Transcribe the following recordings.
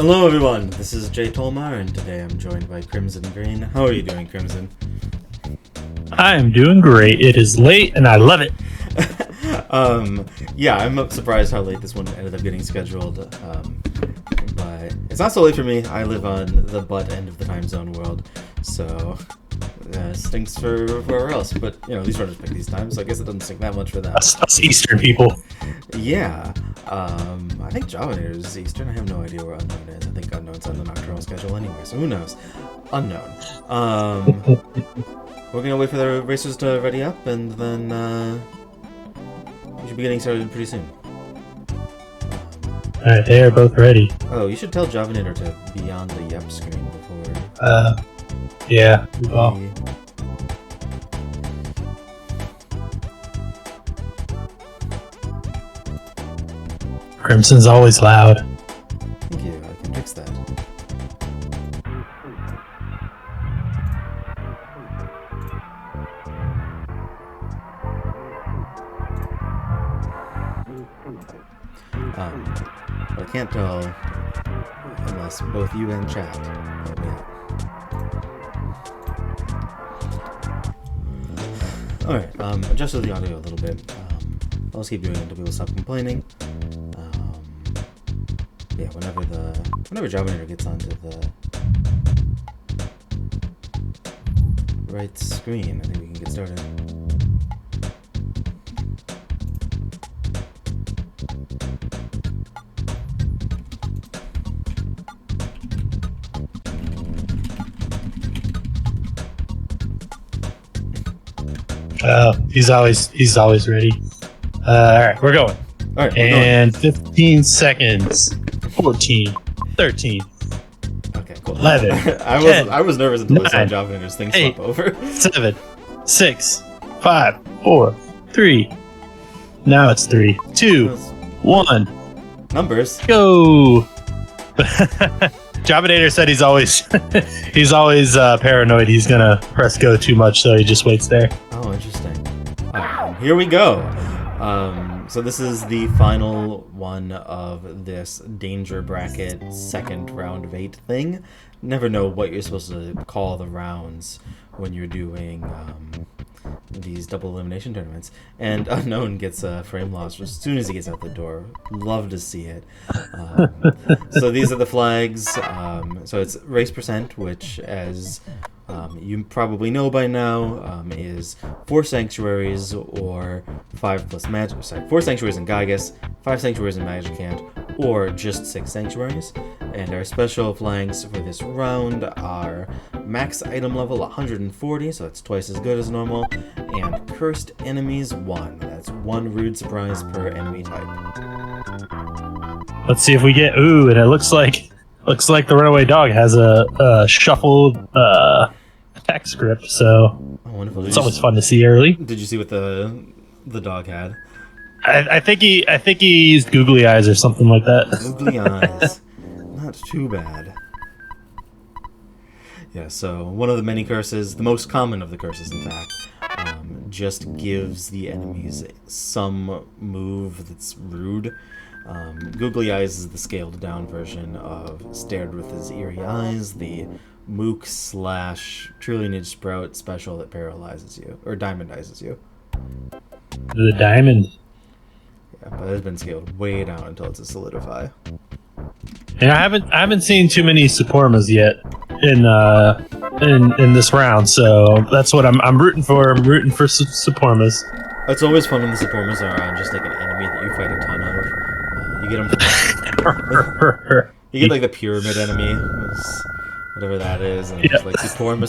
Hello everyone, this is JTolmar, and today I'm joined by Crimson Green. How are you doing, Crimson? I am doing great. It is late, and I love it. Yeah, I'm surprised how late this one ended up getting scheduled, but it's not so late for me. I live on the butt end of the time zone world, so stinks for everywhere else, but, you know, these runners pick these times, so I guess it doesn't stink that much for them. Us Eastern people. Yeah, I think javinat0r is Eastern. I have no idea where unown is. I think unown's on the nocturnal schedule anyway, so who knows? Unown. We're gonna wait for the racers to ready up, and then we should be getting started pretty soon. Alright, they are both ready. Oh, you should tell javinat0r to be on the yep screen before. Yeah. Well, Crimson's always loud. Thank you, I can fix that. But I can't tell unless both you and chat help me out. Alright, adjusted the audio a little bit. I'll just keep doing it until people stop complaining. Yeah, whenever javinat0r gets onto the right screen, I think we can get started. He's always ready. Alright, we're going. Alright, and 15 seconds. 14, 13. Okay, cool. 11. I was nervous until I saw 9, javinat0r's thing 8, swap over. 7, 6, 5, 4, 3. Now it's 3, 2, 1. Numbers. Go! javinat0r said he's always paranoid. He's gonna press go too much, so he just waits there. Oh, interesting. Here we go. So this is the final one of this danger bracket second round of 8 thing. Never know what you're supposed to call the rounds when you're doing these double elimination tournaments. And unown gets a frame loss as soon as he gets out the door. Love to see it. So these are the flags. So it's race percent, which, as you probably know by now, is 4 sanctuaries or 5 plus magic. Sorry, 4 sanctuaries in Gygus, 5 sanctuaries in Magicant, or just 6 sanctuaries. And our special flags for this round are max item level 140, so that's twice as good as normal, and cursed enemies 1. That's 1 rude surprise per enemy type. Let's see if we get and it looks like the runaway dog has a shuffled attack script, so it's always fun to see early. Did you see what the dog had? I think he used googly eyes or something like that. Googly eyes. Not too bad. Yeah, so one of the many curses, the most common of the curses in fact, just gives the enemies some move that's rude. Googly eyes is the scaled down version of stared with his eerie eyes, the mook / trillionage sprout special that paralyzes you, or diamondizes you. The diamond. Yeah, but it's been scaled way down until it's a solidify. And I haven't seen too many Supormas yet in this round, so that's what I'm rooting for. I'm rooting for Supormas. It's always fun when the Supormas are just like an enemy that you fight a ton of. You get them. You get like the pyramid enemy, whatever that is, and it's just like Suporma.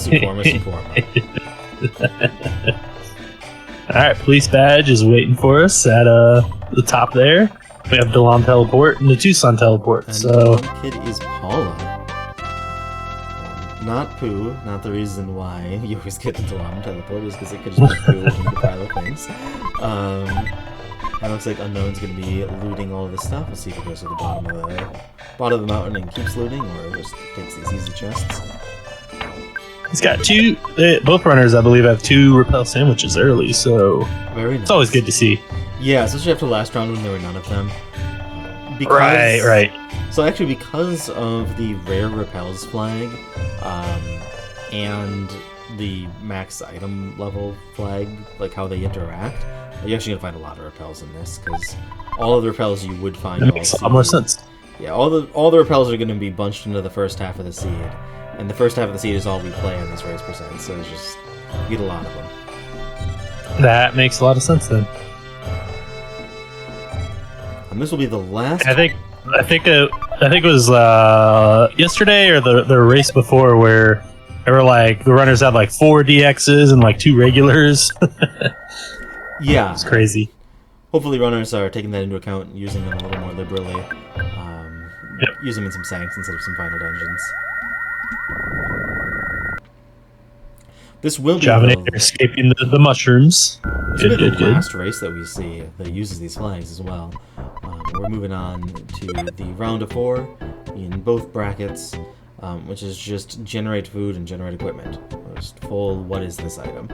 Alright, police badge is waiting for us at the top there. We have DeLon teleport and the Tucson teleport. And so one kid is Paula. Not Pooh, not the reason why you always get the DeLon teleport, is because it could just be Pooh and you can pile of things. It looks like unown's going to be looting all of this stuff. We'll see if it goes to the bottom of the mountain and keeps looting, or just takes these easy chests. He's got two. Both runners, I believe, have 2 repel sandwiches early, so very nice. It's always good to see. Yeah, especially after last round when there were none of them. because Right. So actually, because of the rare repels flag, and the max item level flag, like how they interact, you're actually gonna find a lot of repels in this, because all of the repels you would find. That makes a lot more sense. Yeah, all the repels are gonna be bunched into the first half of the seed, and the first half of the seed is all we play on this race percent. So it's just you get a lot of them. That makes a lot of sense then. And this will be the last. I think it was yesterday or the race before where they were like the runners had like 4 DXs and like 2 regulars. Yeah, it's crazy. Hopefully, runners are taking that into account and using them a little more liberally. Use them in some Sanks instead of some final dungeons. This will be javinat0r escaping the mushrooms. This will be the last race that we see that uses these flags as well. We're moving on to the round of 4 in both brackets, which is just generate food and generate equipment. Just full, what is this item?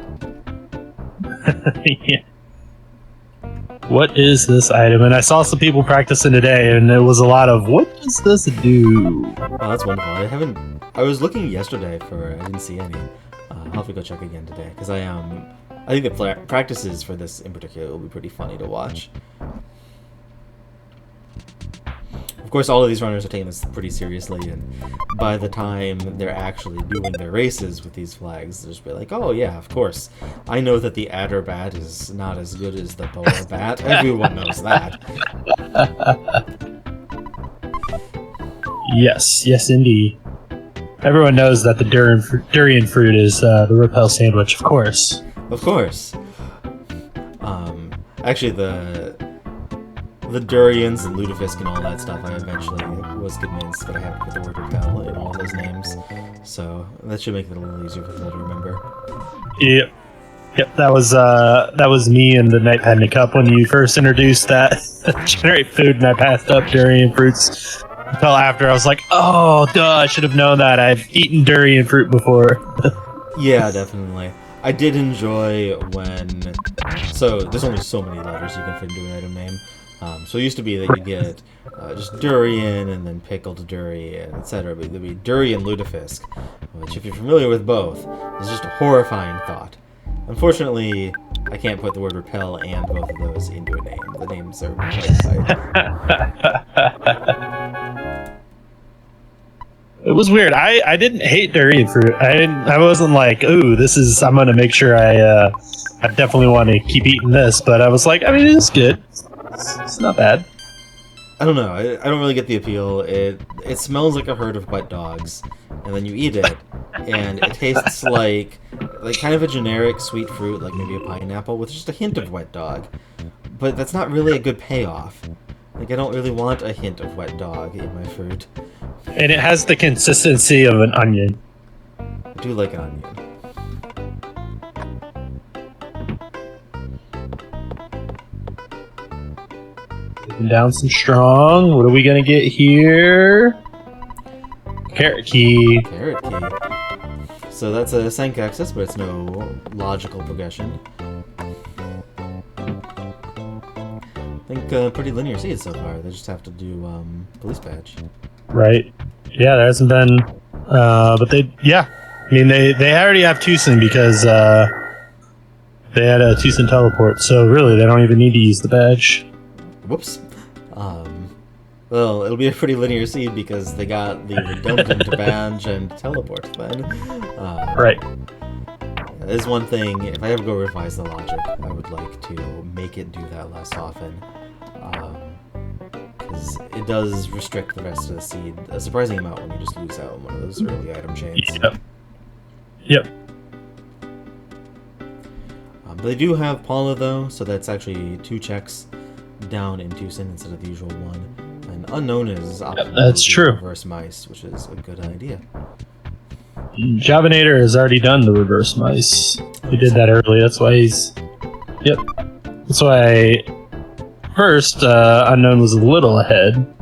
Yeah. What is this item? And I saw some people practicing today, and it was a lot of, what does this do? Oh, that's wonderful. I was looking yesterday I didn't see any. I'll have to go check again today, because I think the practices for this in particular will be pretty funny to watch. Of course, all of these runners are taking this pretty seriously, and by the time they're actually doing their races with these flags, they'll just be like, oh yeah, of course. I know that the adder bat is not as good as the boa bat. Everyone knows that. Yes, indeed. Everyone knows that the durian fruit is the repel sandwich, of course. Of course. Actually, the durians and lutefisk and all that stuff, I eventually was convinced that I had to put the word repel in all those names. So that should make it a little easier for people to remember. Yep, that was me in the Night Pendant Cup when you first introduced that generate food, and I passed up durian fruits until after I was like, oh, duh, I should have known that. I've eaten durian fruit before. Yeah, definitely. I did enjoy when... So, there's only so many letters you can fit into an item name. So it used to be that you get just durian and then pickled durian, etc. But there'd be durian lutefisk, which, if you're familiar with both, is just a horrifying thought. Unfortunately, I can't put the word repel and both of those into a name. The names are clarified. It was weird. I didn't hate durian fruit. I wasn't like, ooh, I'm gonna make sure I definitely want to keep eating this. But I was like, I mean, it's good. It's not bad. I don't know. I don't really get the appeal. It smells like a herd of wet dogs, and then you eat it, and it tastes like kind of a generic sweet fruit, like maybe a pineapple, with just a hint of wet dog. But that's not really a good payoff. Like, I don't really want a hint of wet dog in my fruit. And it has the consistency of an onion. I do like an onion. Down some strong. What are we gonna get here? Carrot key. Carrot key. So that's a Sank access, but it's no logical progression. I think pretty linear seeds so far. They just have to do police badge. Right. Yeah, there hasn't been. But they. Yeah. I mean, they already have Tucson because they had a Tucson teleport. So really, they don't even need to use the badge. Whoops. Well, it'll be a pretty linear seed because they got the redundant badge and teleport then. Right. There's one thing, if I ever go revise the logic, I would like to make it do that less often. Because it does restrict the rest of the seed a surprising amount when you just lose out on one of those early item chains. Yep. But they do have Paula though, so that's actually 2 checks down in Tucson instead of the usual 1. And unknown is optional. That's true. Reverse mice, which is a good idea. javinat0r has already done the reverse mice. He did that early. That's why he's. Yep. That's why first unknown was a little ahead,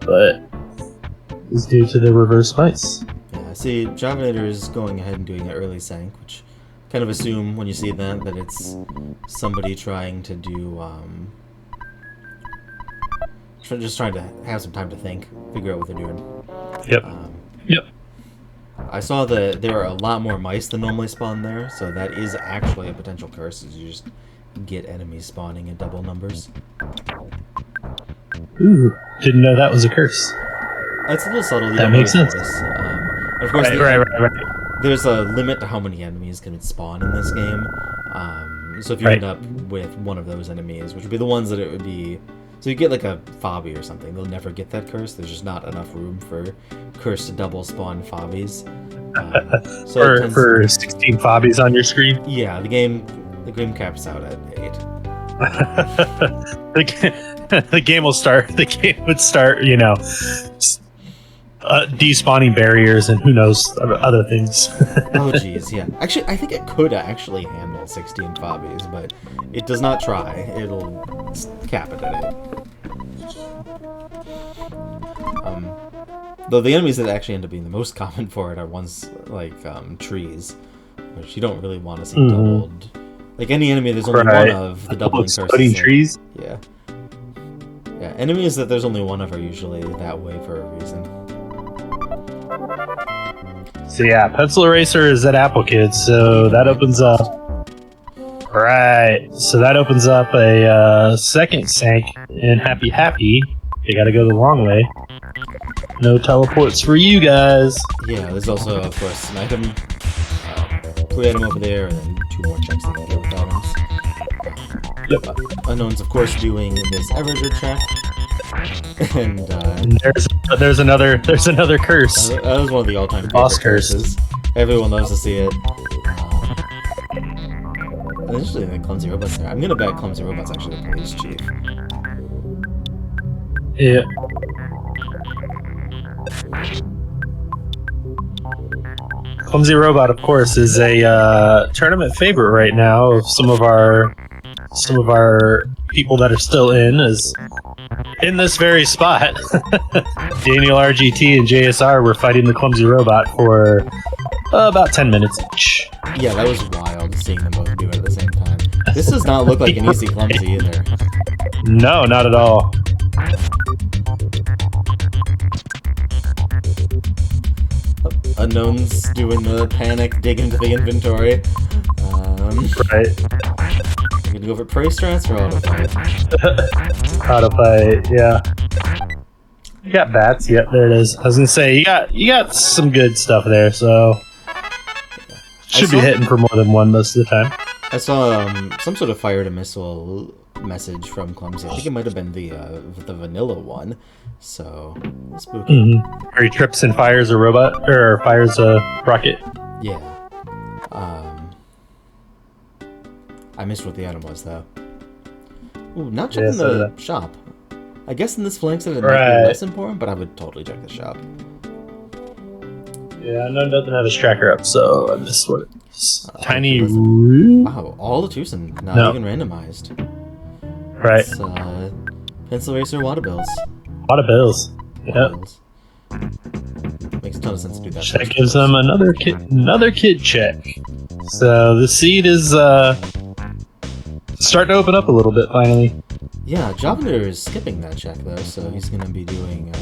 but it's due to the reverse mice. Yeah, see, javinat0r is going ahead and doing an early Sank, which kind of assume when you see that it's somebody trying to do just trying to have some time to think, figure out what they're doing. Yep. Yep. I saw that there are a lot more mice than normally spawn there, so that is actually a potential curse. Is you just get enemies spawning in double numbers. Ooh, didn't know that was a curse. It's a little subtle. That makes sense. Of course, Right. there's a limit to how many enemies can spawn in this game. So if you end up with one of those enemies, which would be the ones that it would be... So you get like a Fobby or something, they'll never get that curse. There's just not enough room for curse to double spawn Fobbies. So for 16 Fobbies on your screen? Yeah, the game caps out at 8. The game would start, despawning barriers and who knows, other things. Oh, geez, yeah. Actually, I think it could actually handle 16 Fobbies, but it does not try. It'll cap it at 8. Though the enemies that actually end up being the most common for it are ones like trees, which you don't really want to see doubled. Like any enemy there's only one of, the doubling curse. Exploding trees? Yeah. Yeah, enemies that there's only one of are usually that way for a reason. So yeah, Pencil Eraser is at Apple Kids, so that opens up... Right, so that opens up a second sank in Happy Happy. You gotta go the long way. No teleports for you guys. Yeah, there's also, of course, an item. Free item over there, and then 2 more checks that you can get with items. Yep. Unknown's, of course, doing this Everger check. And there's another curse. That was one of the all-time boss curses. Everyone loves to see it. Initially, the Clumsy Robot's there. I'm gonna bet Clumsy Robot's actually the police chief. Yeah. Clumsy Robot, of course, is a tournament favorite right now. Of some of our people that are still is in this very spot. Daniel RGT and JSR were fighting the Clumsy Robot for about 10 minutes each. Yeah, that was wild seeing them both do it at the same time. This does not look like an easy Clumsy either. No, not at all. Unknown's doing the panic dig into the inventory. Right. I'm gonna go for prey strats or autofight. Autofight, yeah. You got bats, yep, there it is. I was gonna say you got some good stuff there, so should be hitting for more than one most of the time. I saw some sort of fire to missile message from Clumsy. I think it might have been the vanilla one. So spooky. Where he trips and fires a robot or fires a rocket. Yeah. I missed what the item was though. Ooh, not checking the shop. I guess in this flank set it might be less important, but I would totally check the shop. Yeah, Unknown doesn't have his tracker up, so I missed what it is. Tiny. Wow, all the twosome, not even randomized. Right. It's, Pencil Eraser Water Bills. Water Bills. Yep. Makes a ton of sense to do that. That gives them another kid check. So the seed is starting to open up a little bit finally. Yeah, javinat0r is skipping that check though, so he's gonna be doing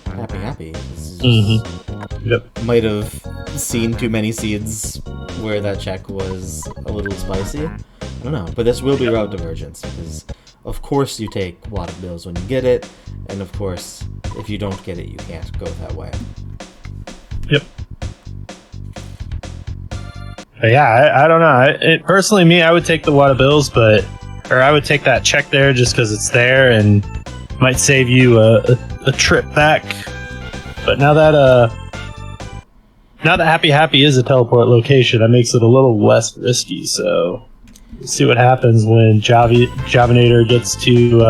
happy. This is might have seen too many seeds where that check was a little spicy. I don't know, but this will be route divergence because of course you take water bills when you get it, and of course if you don't get it you can't go that way. Yep. But yeah, I don't know. Personally, me, I would take the water bills, or I would take that check there just because it's there and might save you a trip back. But now that Happy is a teleport location, that makes it a little less risky. So we'll see what happens when javinat0r gets to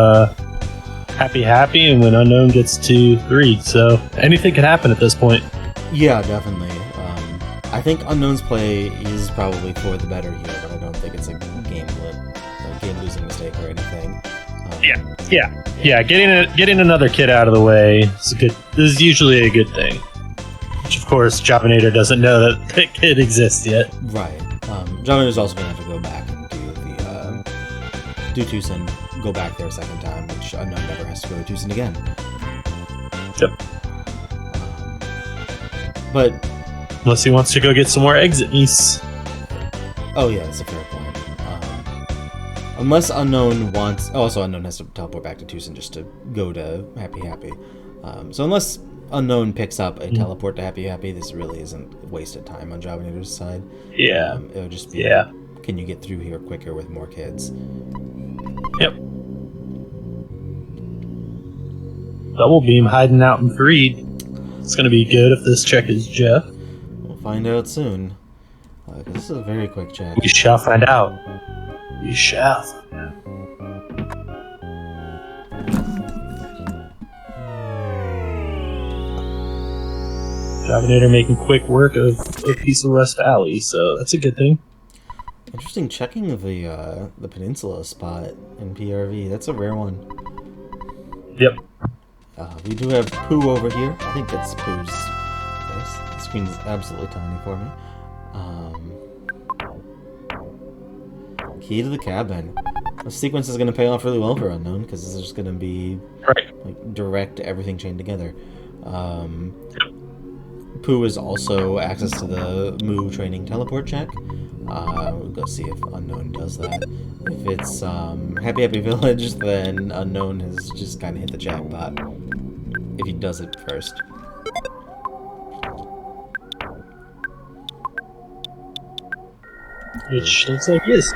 Happy and when Unknown gets to 3. So anything could happen at this point. Yeah, definitely. I think Unknown's play is probably for the better here, but I don't think it's a game-losing mistake or anything. Yeah. Getting another kid out of the way is good. This is usually a good thing. Which, of course, javinat0r doesn't know that kid exists yet. Right. javinat0r's also gonna have to go back and do the twosome go back there a second time, which Unknown never has to go to Tucson again. Yep. But unless he wants to go get some more eggs at Nice. Oh yeah, that's a fair point. Unless Unknown wants... Oh, also Unknown has to teleport back to Tucson just to go to Happy. So unless Unknown picks up a teleport to Happy, this really isn't wasted time on Javinator's side. Yeah. It'll just be, can you get through here quicker with more kids? Yep. Double beam hiding out in Freed. It's going to be good if this check is Jeff. We'll find out soon. 'Cause this is a very quick check. We shall find out. We shall. Javinator making quick work of a piece of West Valley, so that's a good thing. Interesting checking of the peninsula spot in PRV. That's a rare one. Yep. We do have Pooh over here. I think that's Pooh's place. The screen's absolutely tiny for me. Key to the cabin. The sequence is going to pay off really well for Unknown, because this is just going to be like direct everything chained together. Pooh is also access to the Moo training teleport check. We'll go see if Unknown does that. If it's Happy Village, then Unknown has just kind of hit the jackpot. If he does it first. Which looks like is.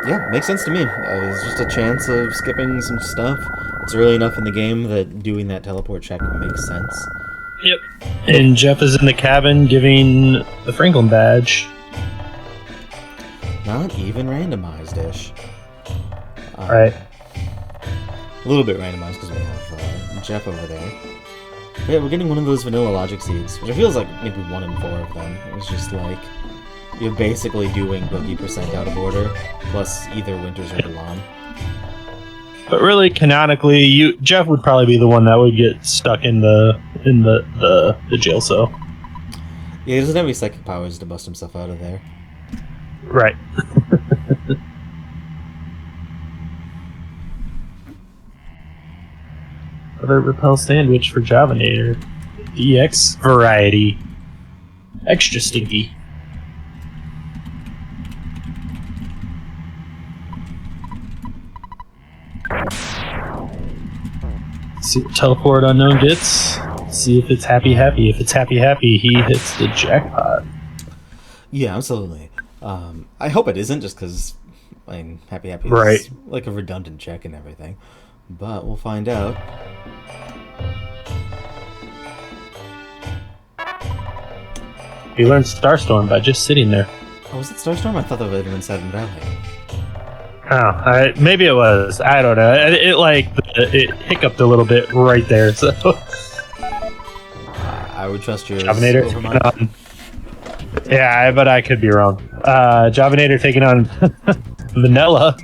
Yeah, makes sense to me. There's just a chance of skipping some stuff. It's early enough in the game that doing that teleport check makes sense. Yep. And Jeff is in the cabin giving the Franklin badge. Not even randomized-ish. Right. A little bit randomized because we have Jeff over there. But yeah, we're getting one of those vanilla logic seeds, which feels like maybe 1 in 4 of them. It's just like you're basically doing boogie percent out of order, plus either Winters or Delon. But really, canonically, Jeff would probably be the one that would get stuck in the jail cell. Yeah, he doesn't have any psychic powers to bust himself out of there. Right. Another repel sandwich for Javinator. DX variety. Extra stinky. See what teleport Unknown gets. See if it's happy. If it's happy, he hits the jackpot. Yeah, absolutely. I hope it isn't, just because I mean, happy is right. Like a redundant check and everything. But we'll find out. He learned Starstorm by just sitting there. Oh, was it Starstorm? I thought that would have been Seven Valley. Oh, maybe it was. I don't know. It hiccuped a little bit right there. So I would trust your Javinator over mine. Yeah, but I could be wrong. Javinator taking on Vanilla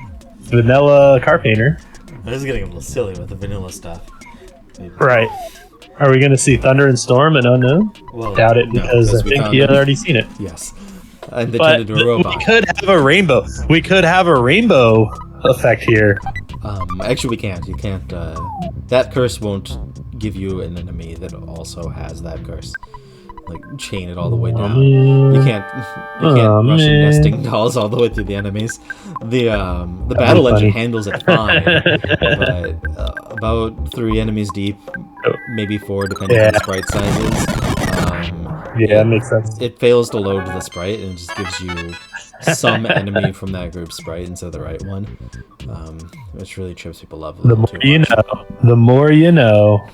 Car Painter. This is getting a little silly with the vanilla stuff. Right. Are we going to see Thunder and Storm and Unknown? Well, doubt it, because I think he had already seen it. Yes. And they turned into a robot. We could have a rainbow. We could have a rainbow effect here. Actually, we can't. You can't. That curse won't give you an enemy that also has that curse. Like, chain it all the way down. You can't Russian nesting dolls all the way through the enemies. The battle engine handles it fine, but about 3 enemies deep, maybe 4 depending on the sprite sizes. Yeah, that makes sense. It fails to load the sprite and just gives you some enemy from that group sprite instead of the right one, which really trips people up a little too much. The more you know.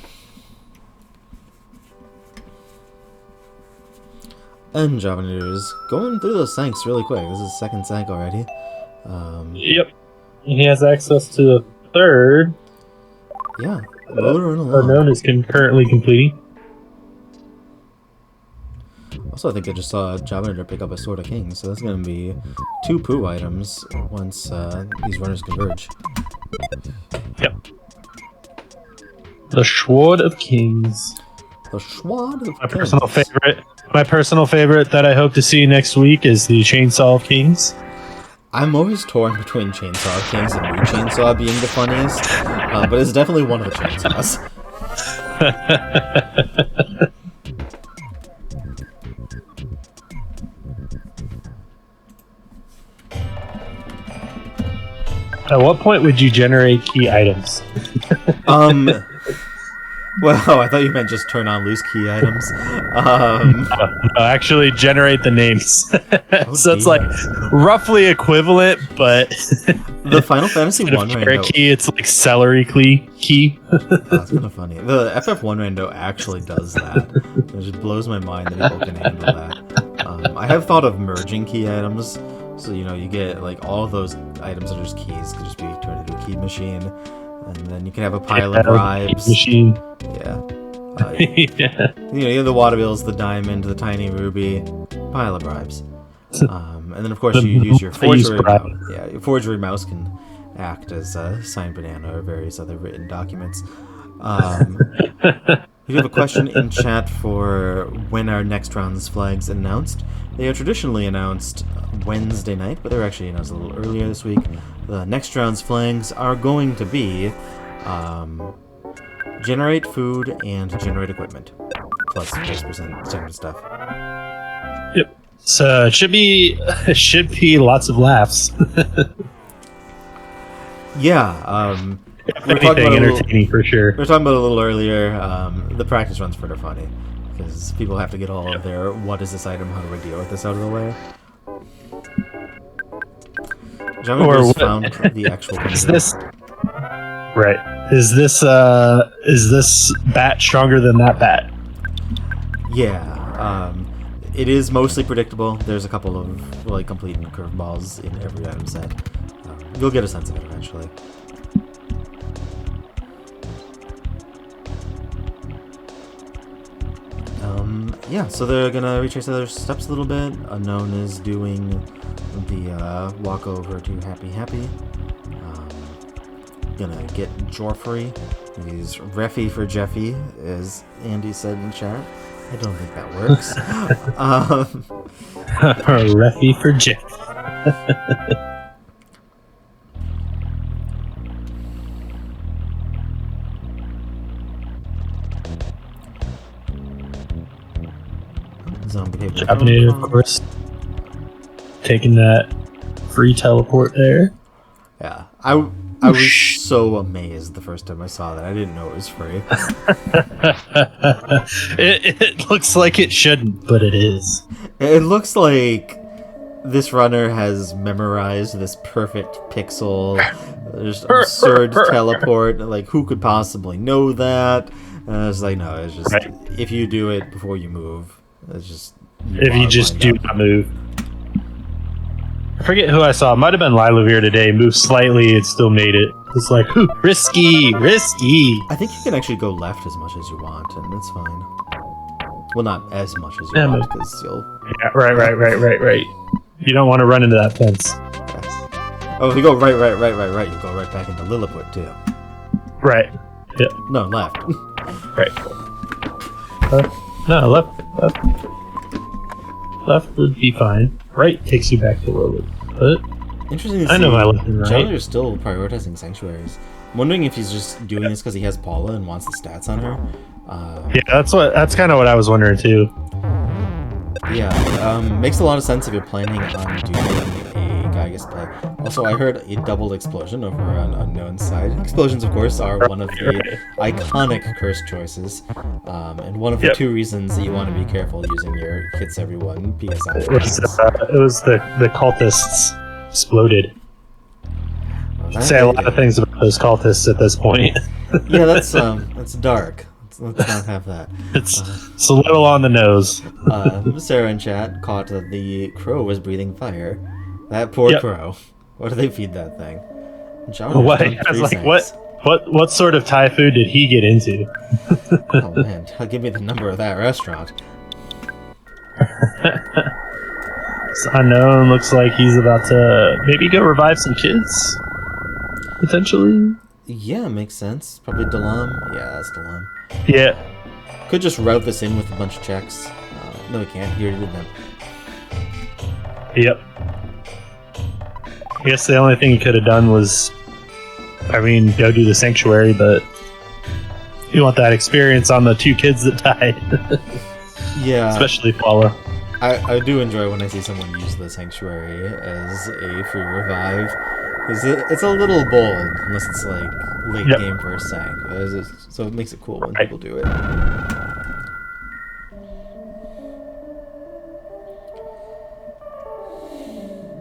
And Javinator is going through those sanks really quick. This is the 2nd sank already. Yep. He has access to the 3rd. Yeah. Unknown is currently completing. Also, I think I just saw Javinator pick up a Sword of Kings, so that's going to be 2 Pooh items once these runners converge. Yep. The Sword of Kings. The Sword of Kings. My personal favorite that I hope to see next week is the Chainsaw of Kings. I'm always torn between Chainsaw Kings and New Chainsaw being the funniest, but it's definitely one of the chainsaws. At what point would you generate key items? Well, I thought you meant just turn on loose key items. No, actually generate the names. So it's like roughly equivalent, but the Final Fantasy 1 rando key, it's like celery key. That's kind of funny. The FF1 rando actually does that. It just blows my mind that people can handle that. I have thought of merging key items, so you get like all of those items that are just keys could just be turned into a key machine, and then you can have a pile of bribes. Machine. Yeah. Yeah. You have the water bills, the diamond, the tiny ruby, pile of bribes. And then of course you use your forgery mouse. Yeah, your forgery mouse can act as a signed banana or various other written documents. We have a question in chat for when our next round's flags announced. They are traditionally announced Wednesday night, but they were actually announced a little earlier this week. The next round's flags are going to be generate food and generate equipment, plus 50% standard stuff. Yep. So it should be lots of laughs. Yeah. Anything entertaining for sure. We were talking about a little earlier. The practice runs for funny because people have to get all of their "what is this item? How do I deal with this?" out of the way. John found the actual. Is this right? Is this bat stronger than that bat? Yeah. It is mostly predictable. There's a couple of like complete curveballs in every item set. You'll get a sense of it eventually. Yeah, so they're gonna retrace their steps a little bit. Unknown is doing the walk over to Happy. Gonna get Joffrey. He's Reffy for Jeffy, as Andy said in chat. I don't think that works. Reffy for Jeff. Javinat0r, of course, taking that free teleport there. Yeah, I was so amazed the first time I saw that. I didn't know it was free. It looks like it shouldn't, but it is. It looks like this runner has memorized this perfect pixel. There's absurd teleport. Like, who could possibly know that? And I was like, no, it's just right. If you do it before you move. It's just if you just do not move. I forget who I saw. It might have been Lilavir today. Moved slightly, it still made it. It's like, risky. I think you can actually go left as much as you want, and it's fine. Well, not as much as you want, because you'll... Yeah, right. You don't want to run into that fence. Yeah. Oh, if you go right, you go right back into Lilliput, too. Right. Yeah. No, left. Right. No, left. Left would be fine. Right takes you back to Lilliput. Interesting to see. I know my left and right. JTolmar's still prioritizing sanctuaries. I'm wondering if he's just doing this because he has Paula and wants the stats on her. Yeah, that's kind of what I was wondering too. Yeah, makes a lot of sense if you're planning on doing a Gygas play. Also, I heard a double explosion over on Unknown's side. Explosions, of course, are one of the iconic curse choices, and one of the two reasons that you want to be careful using your hits everyone PSI. It was the cultists exploded. Well, say a lot of things about those cultists at this point. Yeah, that's dark. Let's not have that. It's a little on the nose. Sarah in chat caught that the crow was breathing fire. That poor crow. What do they feed that thing? I was like, what sort of Thai food did he get into? Oh man, give me the number of that restaurant. This Unknown looks like he's about to maybe go revive some kids, potentially. Yeah, makes sense. Probably Dalam. Yeah, that's Dalam. Yeah. Could just route this in with a bunch of checks. No, we can't. He already did that. Yep. I guess the only thing he could have done was, go do the sanctuary, but you want that experience on the 2 kids that died. Yeah. Especially Paula. I do enjoy when I see someone use the sanctuary as a free revive. Because it's a little bold, unless it's like late game first sank. So it makes it cool when people do it.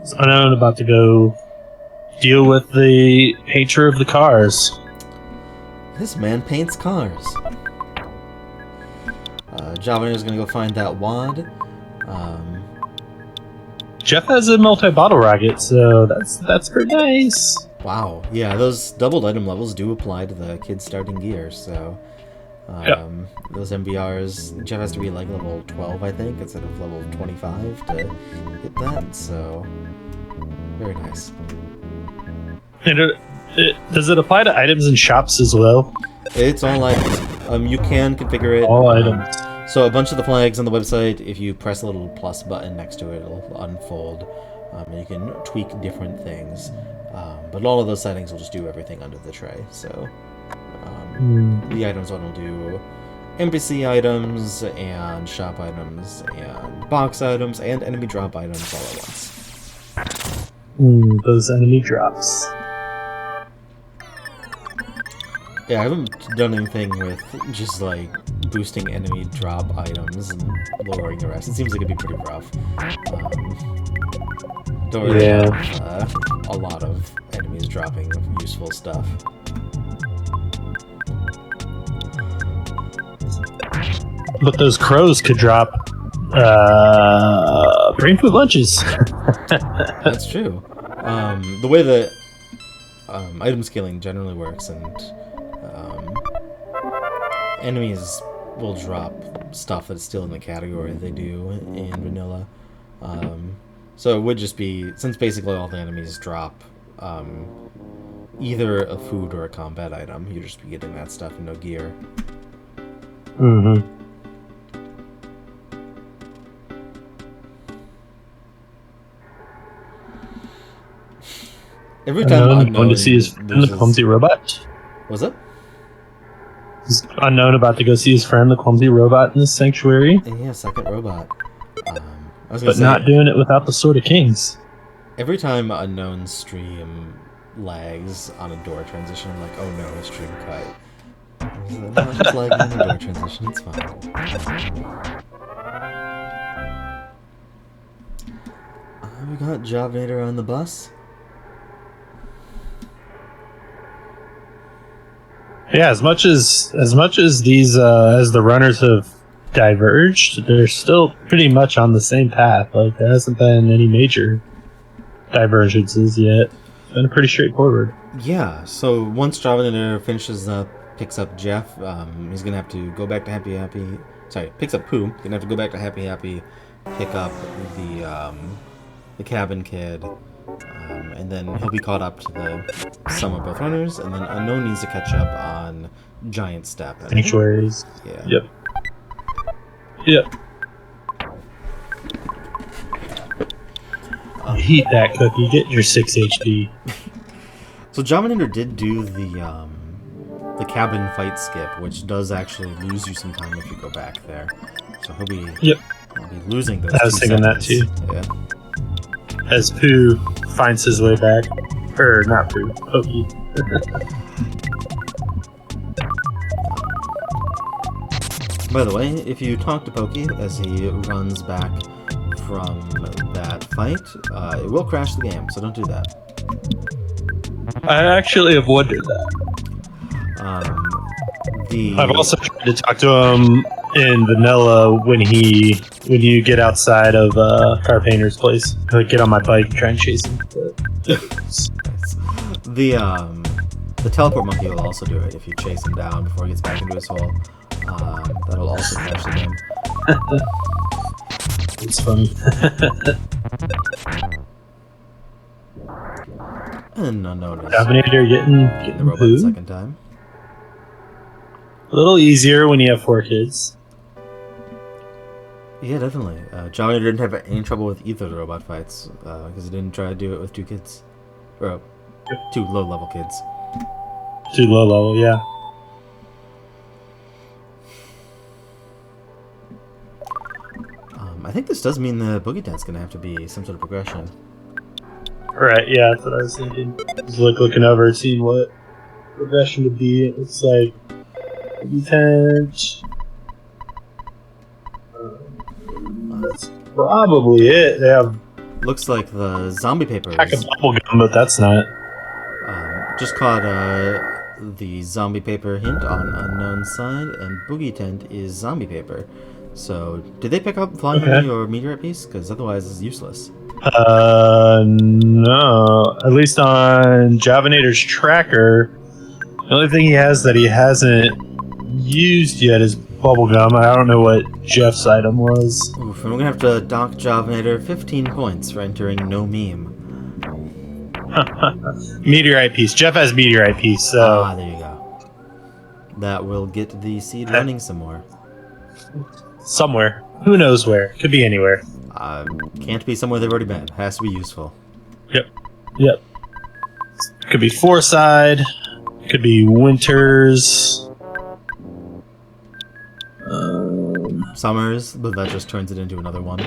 So I'm about to go deal with the painter of the cars. This man paints cars. Javinator's gonna go find that wad. Jeff has a multi-bottle rocket, so that's pretty nice. Wow, yeah, those doubled item levels do apply to the kids starting gear, so those MBRs, Jeff has to be like level 12, I think, instead of level 25 to hit that, so very nice. And does it apply to items in shops as well? It's all items. You can configure it. All items. So a bunch of the flags on the website, if you press a little plus button next to it, it'll unfold. And you can tweak different things. But all of those settings will just do everything under the tray. So the items one will do NPC items and shop items and box items and enemy drop items all at once. Those enemy drops. Yeah, I haven't done anything with just like boosting enemy drop items and lowering the rest. It seems like it'd be pretty rough. Don't really have a lot of enemies dropping useful stuff. But those crows could drop brain food lunches. That's true. The way that item scaling generally works, and enemies will drop stuff that's still in the category they do in vanilla. So it would just be, since basically all the enemies drop either a food or a combat item, you'd just be getting that stuff and no gear. Every time I'm going to see his friend, the clumsy robot. What's up? Unknown about to go see his friend, the clumsy robot, in the sanctuary. Yeah, second robot. But not doing it without the Sword of Kings. Every time Unknown stream lags on a door transition, I'm like, oh no, his stream cut. I'm just lagging on a door transition, it's fine. We got javinat0r on the bus. Yeah, as much as these as the runners have diverged, they're still pretty much on the same path. Like there hasn't been any major divergences yet. It's been pretty straightforward. Yeah. So once javinat0r finishes up, picks up Jeff, he's gonna have to go back to Happy Happy. Sorry, picks up Pooh. Gonna have to go back to Happy Happy, pick up the cabin kid. And then he'll be caught up to the sum of both runners, and then Unknown needs to catch up on Giant Step. Sanctuaries. Yeah. Yep. Heat that cookie. Get your 6 HP. So javinat0r did do the cabin fight skip, which does actually lose you some time if you go back there. So he'll be losing those. I was thinking that too. Yeah. As Pooh finds his way back. Or not Pooh, Pokey. By the way, if you talk to Pokey as he runs back from that fight, it will crash the game, so don't do that. I actually have wondered that. I've also tried to talk to him in vanilla when you get outside of Car Painter's place. I'd get on my bike and try and chase him. The teleport monkey will also do it if you chase him down before he gets back into his hole. That'll also crash the game. It's funny. And Unknown is javinat0r getting the robot the second time. A little easier when you have 4 kids. Yeah, definitely. javinat0r didn't have any trouble with either of the robot fights because he didn't try to do it with 2 kids. Or two low-level kids. Too low level, yeah. I think this does mean the boogie tent's gonna have to be some sort of progression. Right, yeah, that's what I was thinking. Just looking over, seeing what progression would be. It's like tent. That's probably it. They have Looks like the zombie papers. pack of bubble gum, but that's not. Just caught the zombie paper hint on unknown side, and boogie tent is zombie paper. So, did they pick up flying money or meteorite piece? Because otherwise, it's useless. No. At least on Javinator's tracker, the only thing he has that he hasn't used yet is bubblegum. I don't know what Jeff's item was. Oof, and we're gonna have to dock Javinator 15 points for entering no meme. Meteorite piece. Jeff has meteorite piece, so. Ah, there you go. That will get the seed running some more. Somewhere. Who knows where? Could be anywhere. Can't be somewhere they've already been. Has to be useful. Yep. Could be Foreside. Could be Winters. Summers, but that just turns it into another one.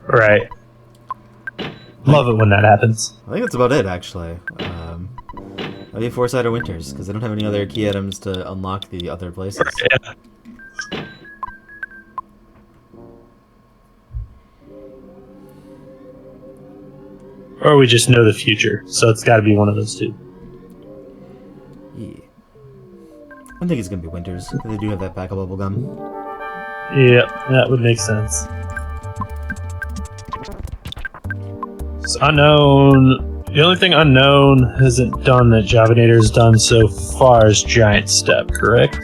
Right. Love it when that happens. I think that's about it, actually. Maybe Foresight or Winters, because I don't have any other key items to unlock the other places. Yeah. Or we just know the future, so it's got to be one of those two. Yeah. I think it's going to be Winters. They do have that pack of bubblegum. Yeah, that would make sense. It's unknown. The only thing unknown hasn't done that Javinator's done so far is Giant Step, correct?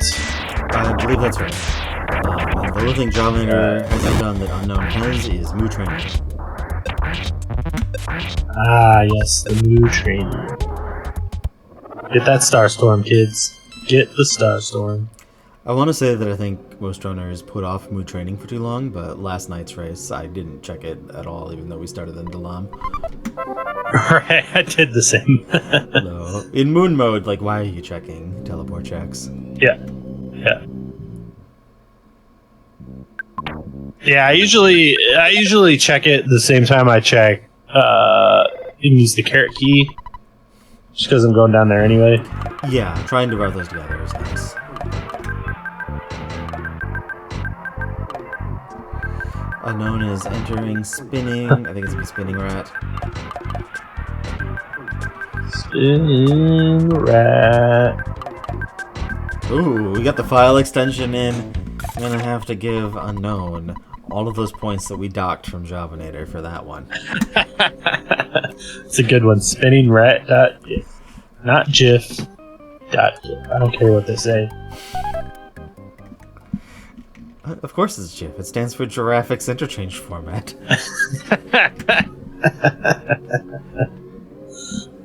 I believe that's right. And the only thing Javinator hasn't done that Unknown has is Moo Training. Ah, yes, the Moo Training. Get that Starstorm, kids. Get the Starstorm. I want to say that I think most runners put off Moo Training for too long, but last night's race, I didn't check it at all, even though we started in Dalam. Right, I did the same. No. In Moon mode, like, why are you checking teleport checks? Yeah. Yeah, I usually check it the same time I check you can use the carrot key. Just because I'm going down there anyway. Yeah, trying to route those together is nice. Unknown is entering spinning. I think it's gonna be spinning rat. Spinning rat. Ooh, we got the file extension in. I'm gonna have to give Unknown all of those points that we docked from Javinator for that one. It's a good one. Spinning rat dot gif. Not GIF. Dot gif. I don't care what they say. Of course it's GIF. It stands for Giraffix Interchange Format.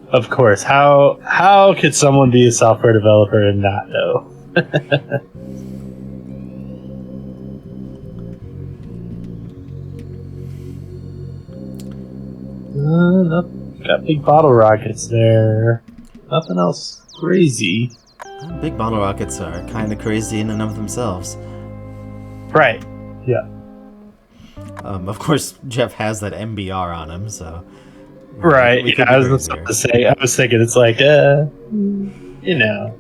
Of course. How could someone be a software developer and not know? Got big bottle rockets there. Nothing else crazy. Big bottle rockets are kind of crazy in and of themselves. Right. Yeah. Of course, Jeff has that MBR on him, so... Right. We Yeah, I was about to say. I was thinking it's like, you know.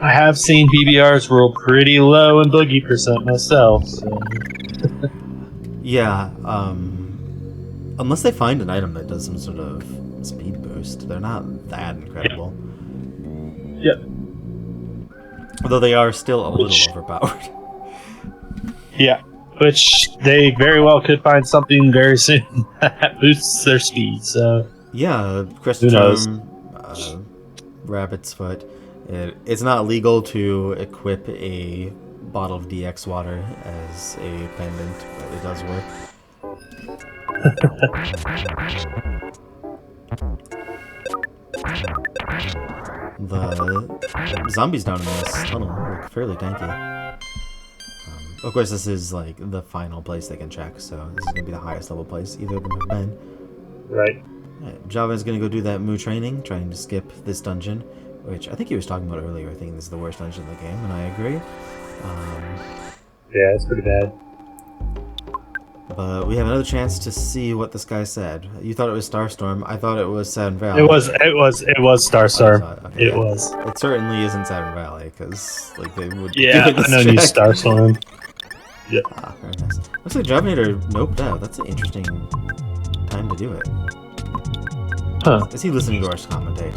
I have seen PBRs roll pretty low in boogie percent myself. So. Yeah, unless they find an item that does some sort of speed boost, they're not that incredible. Yep. Although they are still a little overpowered. Yeah, which they very well could find something very soon that boosts their speed, so... Yeah, Who knows? Rabbit's Foot. It's not legal to equip a bottle of DX water as a pendant, but it does work. The zombies down in this tunnel look fairly tanky. Of course, this is like the final place they can check, so this is gonna be the highest level place either of them have been. Right. Java is gonna go do that Moo training, trying to skip this dungeon, which I think he was talking about earlier, thinking this is the worst dungeon in the game, and I agree. Yeah, it's pretty bad. But we have another chance to see what this guy said. You thought it was Starstorm. I thought it was Saturn Valley. It was Starstorm. Okay, it was. It certainly isn't Saturn Valley, because like they would. Yeah, I know you Starstorm. Yep. Ah, very nice. Looks like javinat0r noped out. That's an interesting time to do it. Huh. Is he listening to our commentate?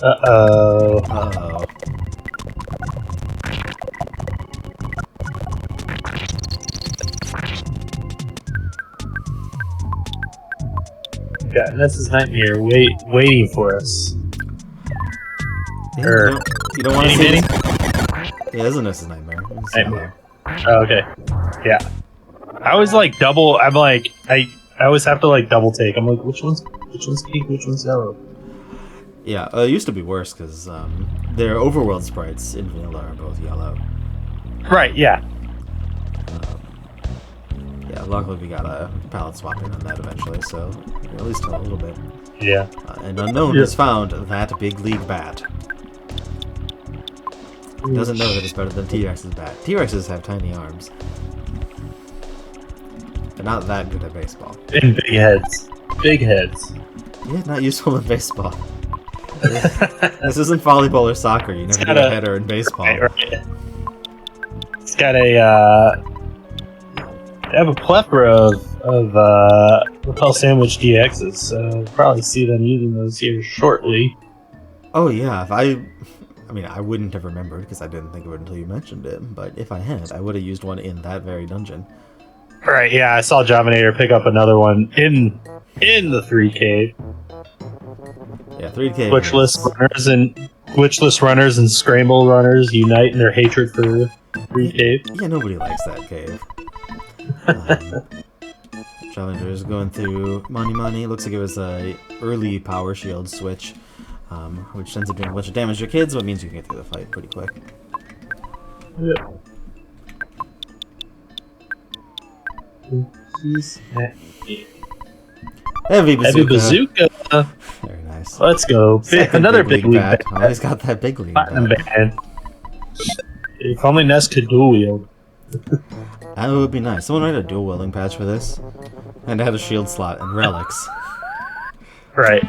Uh-oh. Uh-oh. Yeah, that's his nightmare. Waiting for us. Yeah, you don't want to see Mini? this? Yeah, isn't this his nightmare? Nightmare. Oh, okay. Yeah. I always like double. I'm like I always have to like double take. I'm like, which one's pink? Which one's yellow? Yeah, it used to be worse because their overworld sprites in vanilla are both yellow. Right. Yeah. Yeah, luckily we got a palette swapping on that eventually, so at least a little bit. Yeah. And Unknown has found that big league bat. Doesn't know that it's better than T-Rex's bat. T-Rexes have tiny arms. They're not that good at baseball. And big heads. Big heads. Yeah, not useful in baseball. This isn't volleyball or soccer. You never get a header in baseball. Right. It's got a they have a plethora of lapel sandwich DXs, so probably see them using those here shortly. Oh yeah, I mean, I wouldn't have remembered because I didn't think of it until you mentioned it. But if I had, I would have used one in that very dungeon. Right? Yeah, I saw javinat0r pick up another one in the 3K. Yeah, 3K. Glitchless runners and Scramble runners unite in their hatred for 3K. Yeah, nobody likes that cave. javinat0r is going through money. Looks like it was a early power shield switch, which ends up doing a bunch of damage to your kids, but means you can get through the fight pretty quick. Yeah. Heavy bazooka. Very nice. Let's go. Another big league bat. Always got that big league bat. If only Ness could dual wield. That would be nice. Someone write a dual wielding patch for this. And add a shield slot and relics. Right.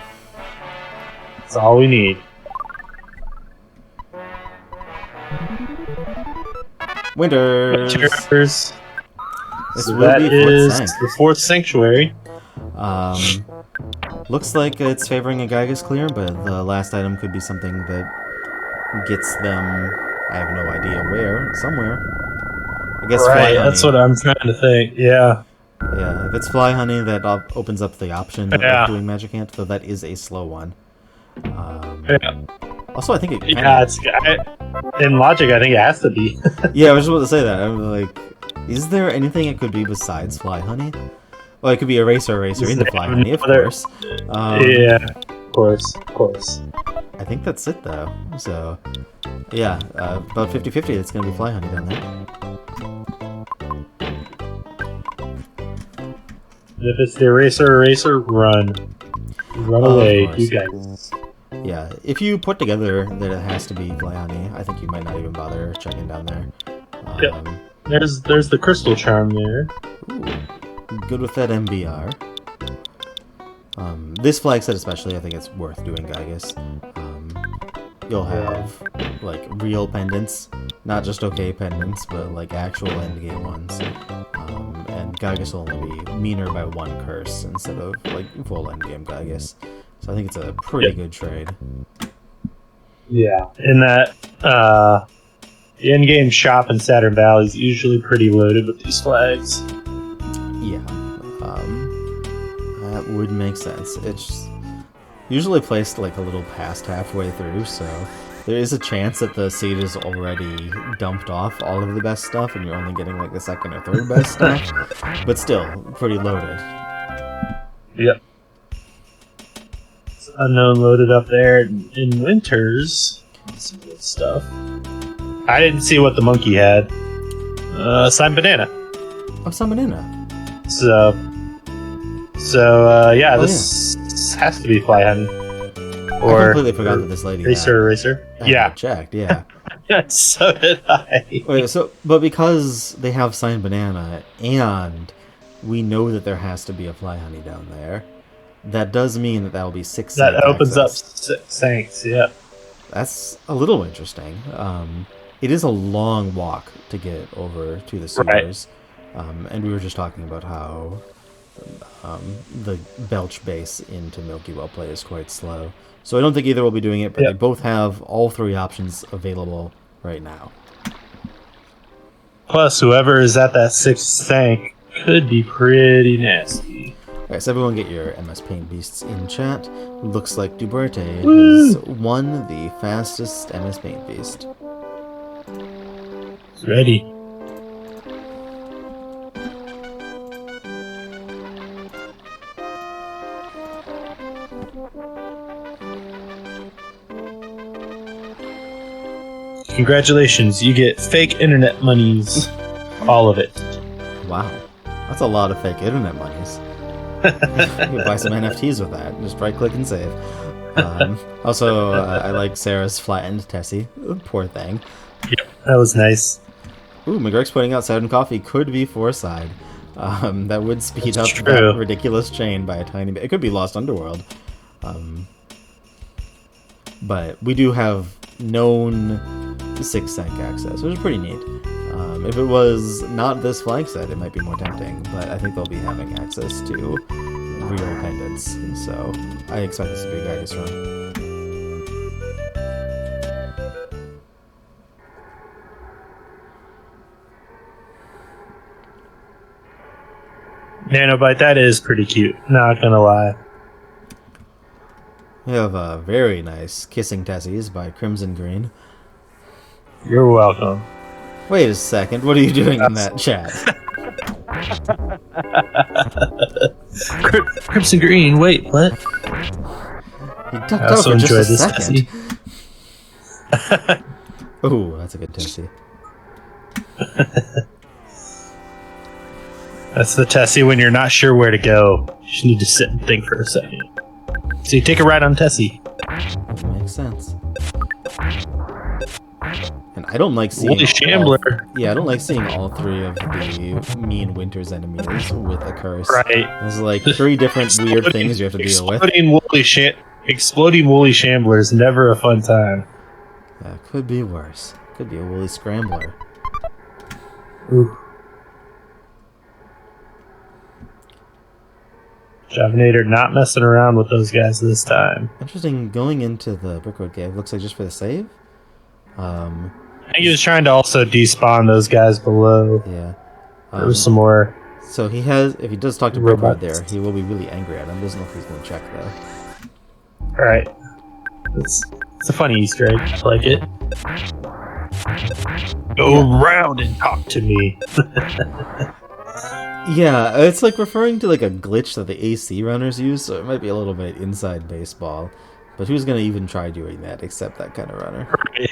That's all we need. Winters. This So that is the fourth sanctuary. Looks like it's favoring a Gygas clear, but the last item could be something that gets them. I have no idea where. Somewhere. I guess right, fly honey. That's what I'm trying to think. Yeah. Yeah, if it's fly honey, that opens up the option of doing magic ant, though that is a slow one. Yeah. Also, I think it. In logic, I think it has to be. Yeah, I was just about to say that. I'm like, is there anything it could be besides fly honey? Well, it could be eraser into fly honey, of course. Yeah, of course. I think that's it, though. So, yeah, about 50-50, it's going to be fly honey down there. If it's the eraser, run. Run away, you guys. Yeah, if you put together that it has to be fly honey, I think you might not even bother checking down there. Yep. There's the crystal charm there. Ooh, good with that MBR. This flag set especially, I think it's worth doing Gygas. You'll have like real pendants, not just okay pendants, but like actual endgame ones. And Gygas will only be meaner by one curse instead of like full endgame Gygas. So I think it's a pretty good trade. Yeah, in that the in-game shop in Saturn Valley is usually pretty loaded with these flags. Yeah, that would make sense. It's usually placed like a little past halfway through, so there is a chance that the seed is already dumped off all of the best stuff, and you're only getting like the second or third best stuff. But still, pretty loaded. Yep. Unknown loaded up there in Winters. Some good stuff. I didn't see what the monkey had. Sign banana. Oh, some banana. So yeah, Oh, this has to be fly hunting. I Or completely forgot that this lady racer. had Yeah. it checked, yeah. So did I. Wait, but because they have signed banana and we know that there has to be a fly honey down there, that does mean that will be 6 That sank opens access. up Sanks, yeah. That's a little interesting. It is a long walk to get over to the sewers. And we were just talking about how the Belch base into Milky Well play is quite slow. So I don't think either will be doing it, but they both have all 3 options available right now. Plus, whoever is at that 6th Sank could be pretty nasty. Alright, so everyone get your MS Paint Beasts in chat. Looks like Duarte has won the fastest MS Paint Beast. Ready. Congratulations, you get fake internet monies. All of it. Wow. That's a lot of fake internet monies. You can buy some NFTs with that. Just right click and save. Also, I like Sarah's flattened Tessie. Poor thing. Yep, that was nice. Ooh, McGreg's pointing out Southern Coffee could be 4-side. That would speed up true. that ridiculous chain by a tiny bit. It could be Lost Underworld. But we do have known 6 sank access, which is pretty neat. If it was not this flag set, it might be more tempting, but I think they'll be having access to real pendants, so I expect this to be a Guidus run. Nanobite, that is pretty cute, not gonna lie. We have a very nice Kissing Tessies by Crimson Green. You're welcome. Wait a second, what are you doing in that chat? Crimson Green, wait, what? You ducked out for just a second. Tessie. Ooh, that's a good Tessie. That's the Tessie when you're not sure where to go. You just need to sit and think for a second. So you take a ride on Tessie. That makes sense. And I don't like seeing Woolly Shambler. I don't like seeing all 3 of the mean Winter's enemies with a curse. Right. There's like 3 different weird things you have to deal with. Exploding Woolly Shambler is never a fun time. Could be worse. Could be a Woolly Scrambler. Ooh. Javinat0r not messing around with those guys this time. Interesting, going into the Brickwood Cave, looks like just for the save? I think he was trying to also despawn those guys below. Yeah. There was some more. So he has, if he does talk to Brickwood there, he will be really angry at him. Doesn't look like he's going to check though. Alright. It's a funny Easter egg. I like it. Go around and talk to me. Yeah, it's like referring to like a glitch that the AC runners use, so it might be a little bit inside baseball. But who's going to even try doing that except that kind of runner? Right.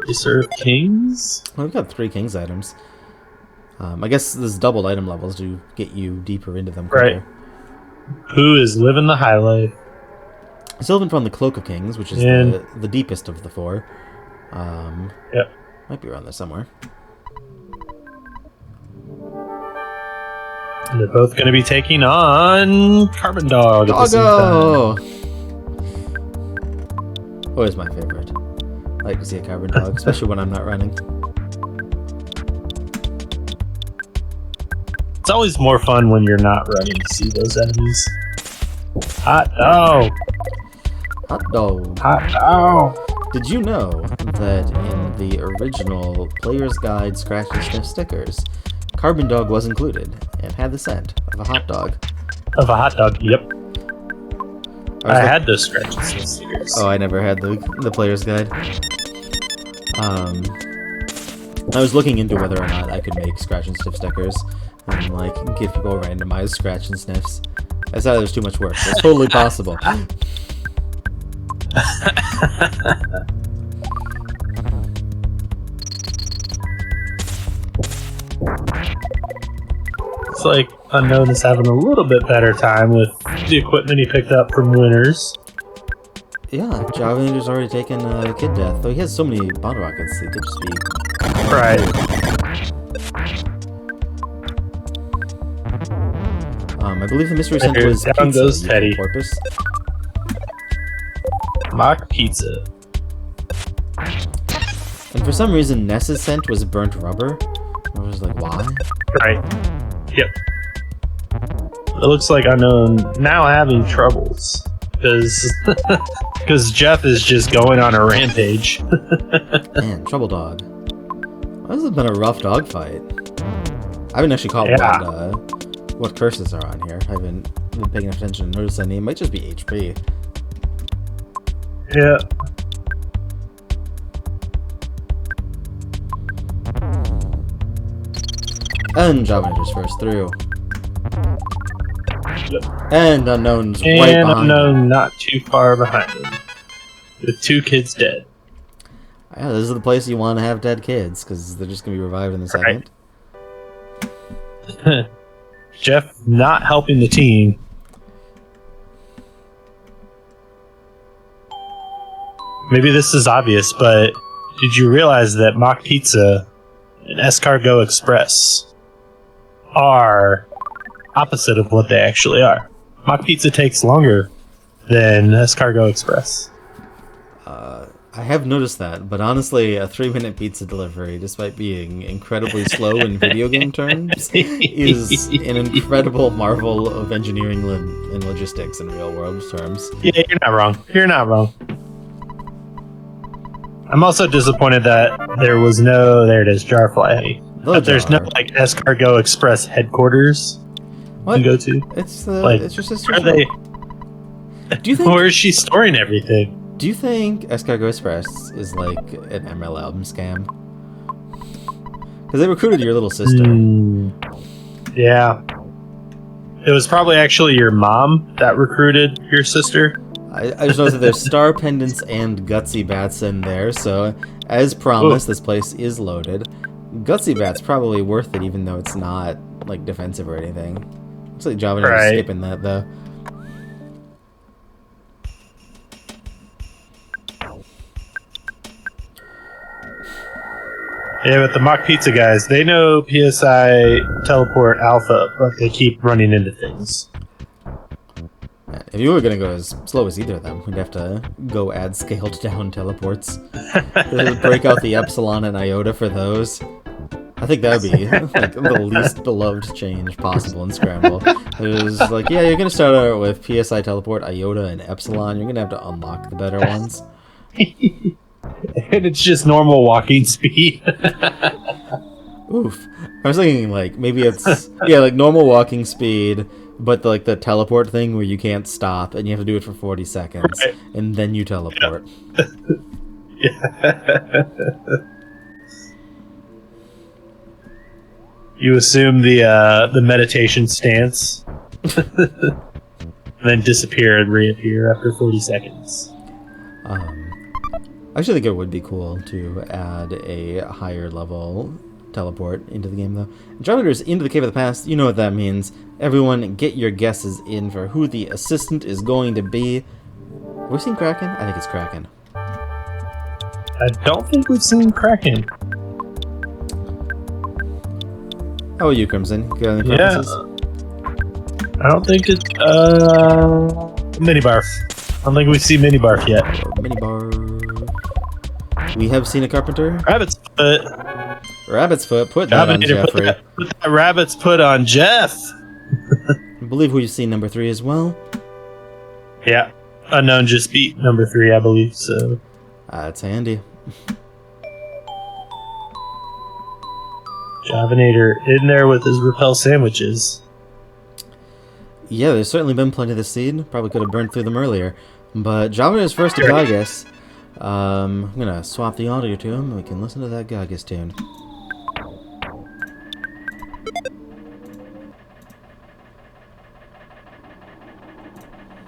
Reserve Kings? Well, we've got 3 Kings items. I guess this doubled item levels do get you deeper into them quicker. Right. Who is living the high life? Sylvan from the Cloak of Kings, which is the deepest of the 4. Yep. Might be around there somewhere. And they're both going to be taking on Carbon Dog. Doggo! Always my favorite. I like to see a Carbon Dog, especially when I'm not running. It's always more fun when you're not running to see those enemies. Hot dog! Hot dog. Hot dog! Did you know that in the original Player's Guide Scratch and Sniff stickers, Carbon Dog was included and had the scent of a hot dog? Of a hot dog, yep. I had those Scratch and Sniff stickers. Oh, I never had the Player's Guide. I was looking into whether or not I could make Scratch and Sniff stickers and like give people randomized Scratch and Sniffs. I thought it was too much work. It's totally possible. It's like Unknown is having a little bit better time with the equipment he picked up from Winners. Yeah, Javinat0r's already taken kid death, though he has so many bottle rockets, he could just be... Right. I believe the mystery scent was Down pizza, goes you Teddy. porpoise. Mock pizza. And for some reason, Ness's scent was burnt rubber. I was like, why? Right. Yep. It looks like Unknown now having troubles. Because Jeff is just going on a rampage. Man, Trouble Dog. This has been a rough dog fight. I haven't actually caught what curses are on here. I haven't been paying attention to notice any. It might just be HP. Yeah. And Javinat0r's first through. Yep. And Unknown's And right behind Unknown him. not too far behind him. With 2 kids dead. Yeah, this is the place you want to have dead kids, because they're just going to be revived in a second. Right. Jeff not helping the team. Maybe this is obvious, but did you realize that Mock Pizza and Escargot Express are opposite of what they actually are? Mock Pizza takes longer than Escargot Express. I have noticed that, but honestly, a 3-minute pizza delivery, despite being incredibly slow in video game terms, is an incredible marvel of engineering and logistics in real-world terms. Yeah, you're not wrong. You're not wrong. I'm also disappointed that there was no... There it is, Jarfly. But there's no, like, Escargot Express headquarters you can go to. It's just a Are they... Do you think... Where is she storing everything? Do you think Escargot Express is like an ML album scam? Because they recruited your little sister. Yeah. It was probably actually your mom that recruited your sister. I just know that there's star pendants and Gutsy Bats in there, so as promised, this place is loaded. Gutsy Bat's probably worth it, even though it's not like defensive or anything. Looks like Javinat0r is skipping that though. Yeah, but the Mock Pizza guys, they know PSI Teleport Alpha, but they keep running into things. If you were going to go as slow as either of them, we'd have to go add scaled down teleports. Break out the Epsilon and Iota for those. I think that would be like the least beloved change possible in Scramble. It was like, yeah, you're going to start out with PSI Teleport, Iota, and Epsilon. You're going to have to unlock the better ones. And it's just normal walking speed. Oof. I was thinking, like, maybe it's, yeah, like normal walking speed, but like the teleport thing where you can't stop and you have to do it for 40 seconds, and then you teleport. Yeah. You assume the meditation stance, and then disappear and reappear after 40 seconds. I actually think it would be cool to add a higher level teleport into the game, though. Javinat0r's into the Cave of the Past, you know what that means. Everyone, get your guesses in for who the assistant is going to be. Have we seen Kraken? I think it's Kraken. I don't think we've seen Kraken. How about you, Crimson? You got any preferences? I don't think it's Mini Barf. I don't think we see Mini Barf yet. Mini Barf. We have seen a Carpenter. Rabbit's foot. Rabbit's foot. Put that on Jeffrey. Put that rabbit's foot on Jeff. I believe we've seen number 3 as well. Yeah. Unknown just beat number 3, I believe, so. That's handy. Javinat0r in there with his repel sandwiches. Yeah, there's certainly been plenty of this seed. Probably could have burned through them earlier. But Javinat0r's first to Gagas. I'm going to swap the audio to him. We can listen to that Gagas tune.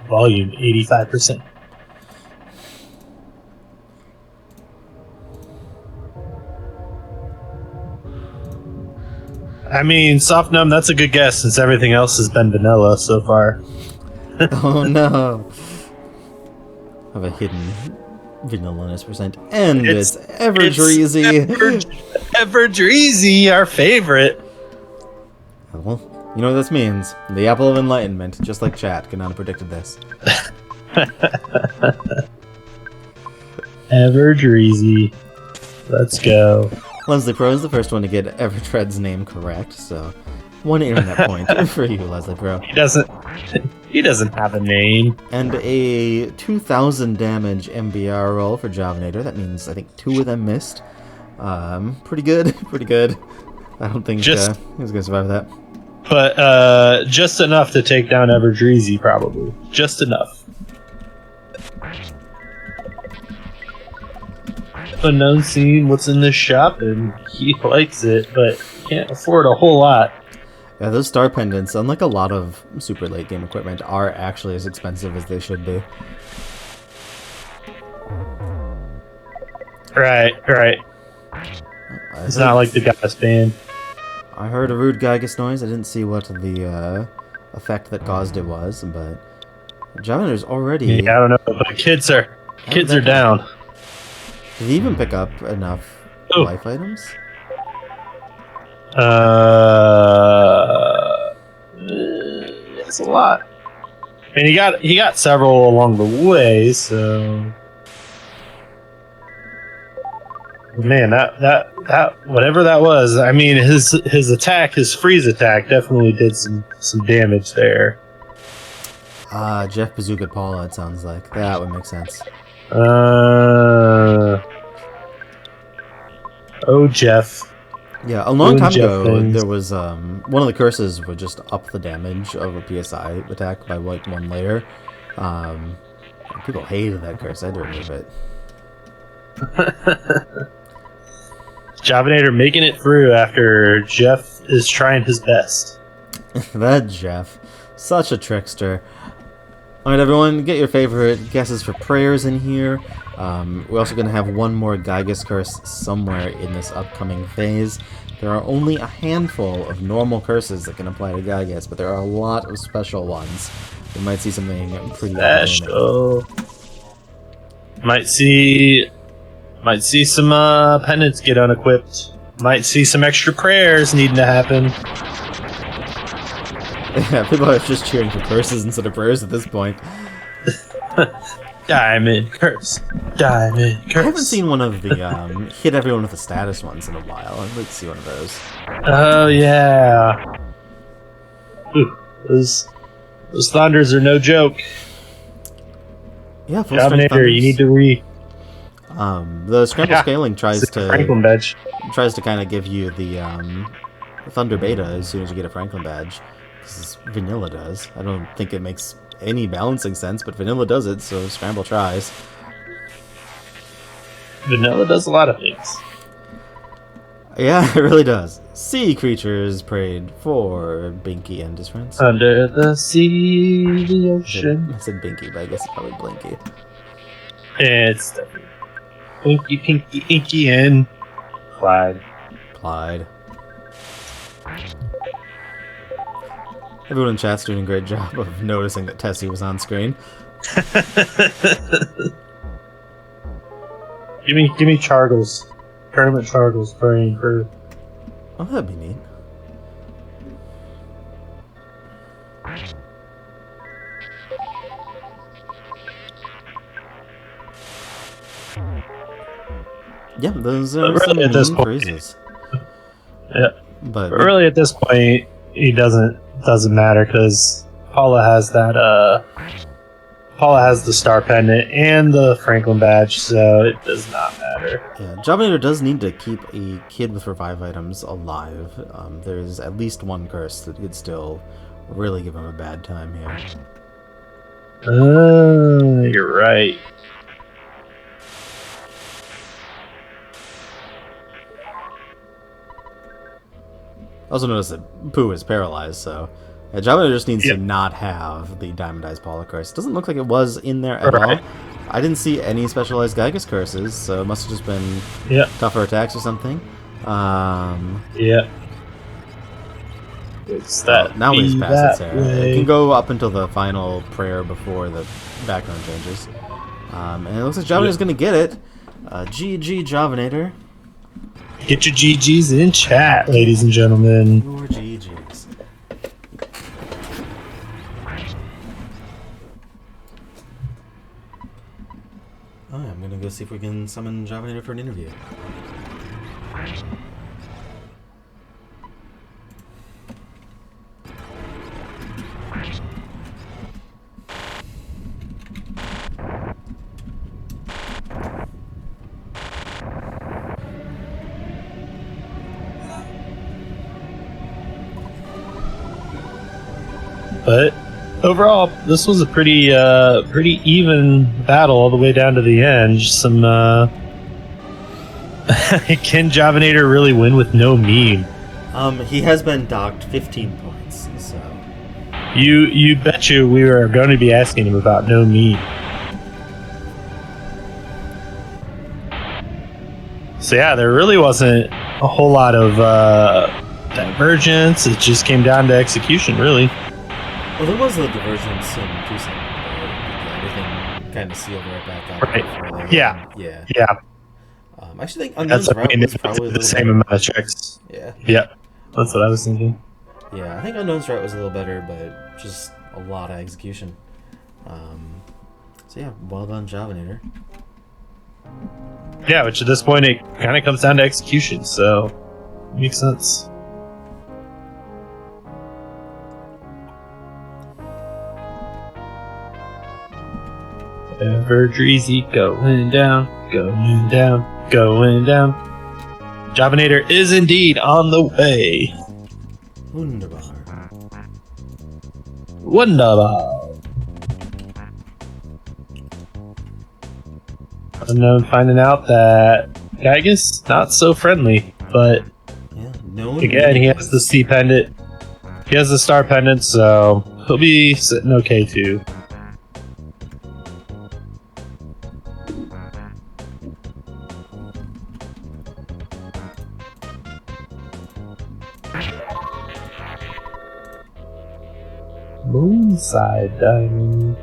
Volume 85%. I mean, soft gnome, that's a good guess since everything else has been vanilla so far. Oh no. Have a hidden vanilla-ness percent. And it's Everdreezy. Everdreezy, our favorite. Well, you know what this means. The Apple of Enlightenment, just like chat, could not have predicted this. Everdreezy. Let's go. Leslie Pro is the first one to get Evertread's name correct, so 1 internet point for you, Leslie Pro. He doesn't have a name. And a 2,000 damage MBR roll for Javinator. That means I think 2 of them missed. Pretty good, pretty good. I don't think he was gonna survive that. But just enough to take down Everdreezy, probably. Just enough. Unknown seeing what's in this shop, and he likes it, but can't afford a whole lot. Yeah, those star pendants, unlike a lot of super late game equipment, are actually as expensive as they should be. Right. It's not like the Gas band. I heard a rude Gygus noise. I didn't see what the effect that caused it was, but Javinator's already... Yeah, I don't know, but the kids are down. Did he even pick up enough life items? It's a lot. I mean, he got several along the way, so man, that whatever that was. I mean, his attack, his freeze attack, definitely did some damage there. Jeff Bazooka Paula. It sounds like that would make sense. Oh, Jeff. Yeah, a long time ago, there was one of the curses would just up the damage of a PSI attack by like 1 layer. People hated that curse. I had to remove it. Javinator making it through after Jeff is trying his best. That Jeff, such a trickster. Alright everyone, get your favorite guesses for prayers in here. We're also going to have one more Gygus curse somewhere in this upcoming phase. There are only a handful of normal curses that can apply to Gygus, but there are a lot of special ones. We might see something pretty special. Might see some pendants get unequipped. Might see some extra prayers needing to happen. Yeah, people are just cheering for curses instead of prayers at this point. Diamond curse. Diamond curse. I haven't seen one of the hit everyone with a status ones in a while. I'd like to see one of those. Oh yeah. Ooh, those thunders are no joke. Yeah, full strength Javinator, you need to the Scramble scaling tries to Franklin badge. Tries to kind of give you the Thunder Beta as soon as you get a Franklin badge. Because Vanilla does. I don't think it makes any balancing sense, but Vanilla does it, so Scramble tries. Vanilla does a lot of things. Yeah, it really does. Sea creatures prayed for Binky and his friends. Under the sea, the ocean. I said Binky, but I guess it's probably Blinky. It's Blinky, Pinky, Inky, and Clyde. Everyone in chat's doing a great job of noticing that Tessie was on screen. Give me Chargles. Tournament Chargles praying for... Oh, that'd be neat. Yeah, those are really at this point, phrases. Yeah, but really at this point, it doesn't matter because Paula has that. Paula has the star pendant and the Franklin badge, so it does not matter. Yeah, Javinator does need to keep a kid with revive items alive. There's at least one curse that could still really give him a bad time here. You're right. Also notice that Pooh is paralyzed, so Javinator just needs to not have the Diamond Eyes Paula curse. Doesn't look like it was in there at all. I didn't see any specialized Gygus curses, so it must have just been tougher attacks or something. Yeah. It's that Now he's be past that it, Sarah. It way. can go up until the final prayer before the background changes. And it looks like Javinator's going to get it. GG Javinator. Get your GGs in chat, ladies and gentlemen. Your GGs. Alright, I'm going to go see if we can summon Javinator for an interview. But overall, this was a pretty even battle all the way down to the end. Just some can Javinator really win with no meme? He has been docked 15 points, so... You bet you we were going to be asking him about no meme. So yeah, there really wasn't a whole lot of divergence. It just came down to execution, really. Well, there was a divergence in Tucson, but everything kind of sealed right back up. Right. Yeah. Yeah. Yeah. I actually think That's Unknown's route was probably a the little same better. amount of checks. Yeah. Yeah. That's what I was thinking. Yeah, I think Unknown's route was a little better, but just a lot of execution. So yeah, well done, Javinator. Yeah, which at this point it kind of comes down to execution, so makes sense. Ever Dreezy going down, going down, going down. Javinator is indeed on the way. Wunderbar. Wunderbar. Unknown finding out that Gygus not so friendly, but Yeah, no. again he has the C pendant. He has the star pendant, so he'll be sitting okay too. Moonside diamond.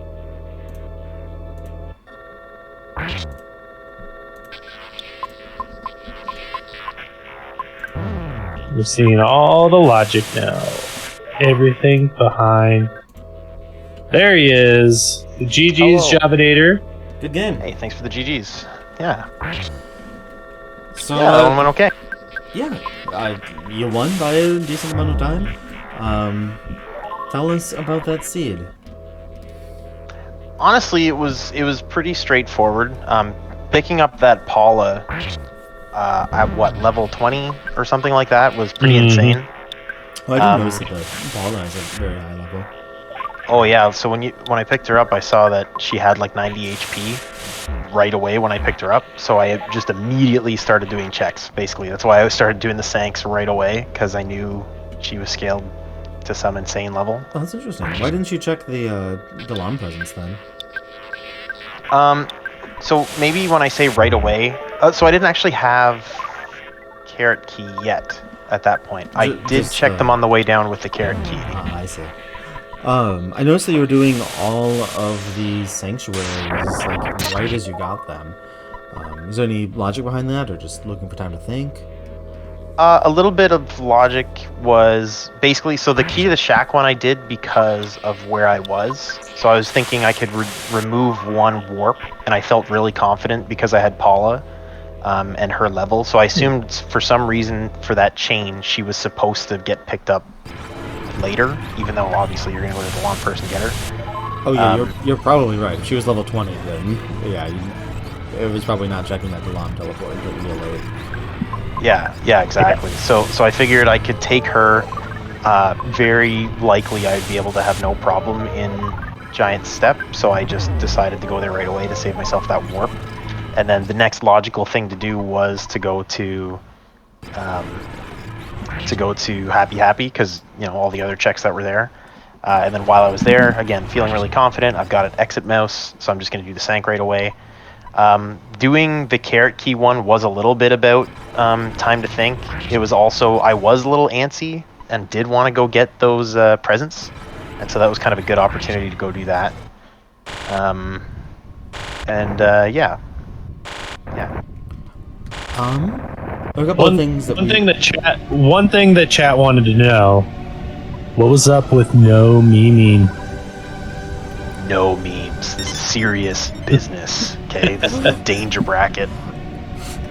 We're seeing all the logic now. Everything behind. There he is. The GG's Hello. Javinator. Good game. Hey, thanks for the GGs. Yeah. So, Yeah, that one went okay. yeah, you won by a decent amount of time. Tell us about that seed. Honestly, it was pretty straightforward. Picking up that Paula at what, level 20 or something like that was pretty insane. Well, I didn't notice that the Paula is a very high level. Oh yeah, so when I picked her up, I saw that she had like 90 HP right away when I picked her up. So I just immediately started doing checks. Basically, that's why I started doing the Sanks right away, because I knew she was scaled to some insane level. Oh, that's interesting. Why didn't you check the Dalam presence then? So maybe when I say right away, so I didn't actually have Carrot Key yet at that point. I did just, check them on the way down with the Carrot Key. Ah, I see. I noticed that you were doing all of the sanctuaries like right as you got them. Is there any logic behind that, or just looking for time to think? A little bit of logic was basically, so the key to the shack one I did because of where I was. So I was thinking I could remove one warp, and I felt really confident because I had Paula and her level. So I assumed for some reason for that chain, she was supposed to get picked up later, even though obviously you're going to go to the one person get her. Oh yeah, you're probably right. If she was level 20, then yeah, it was probably not checking that Dalam teleport until real late. Yeah, exactly. So I figured I could take her. Very likely I'd be able to have no problem in Giant Step, so I just decided to go there right away to save myself that warp. And then the next logical thing to do was to go to Happy, because all the other checks that were there. And then while I was there, again, feeling really confident, I've got an exit mouse, so I'm just going to do the Sank right away. Doing the Carrot Key one was a little bit about time to think. It was also, I was a little antsy and did want to go get those presents, and so that was kind of a good opportunity to go do that. Yeah. A couple of things that one thing that chat wanted to know: what was up with no memeing? No memes. This is serious business. Okay, this is the danger bracket.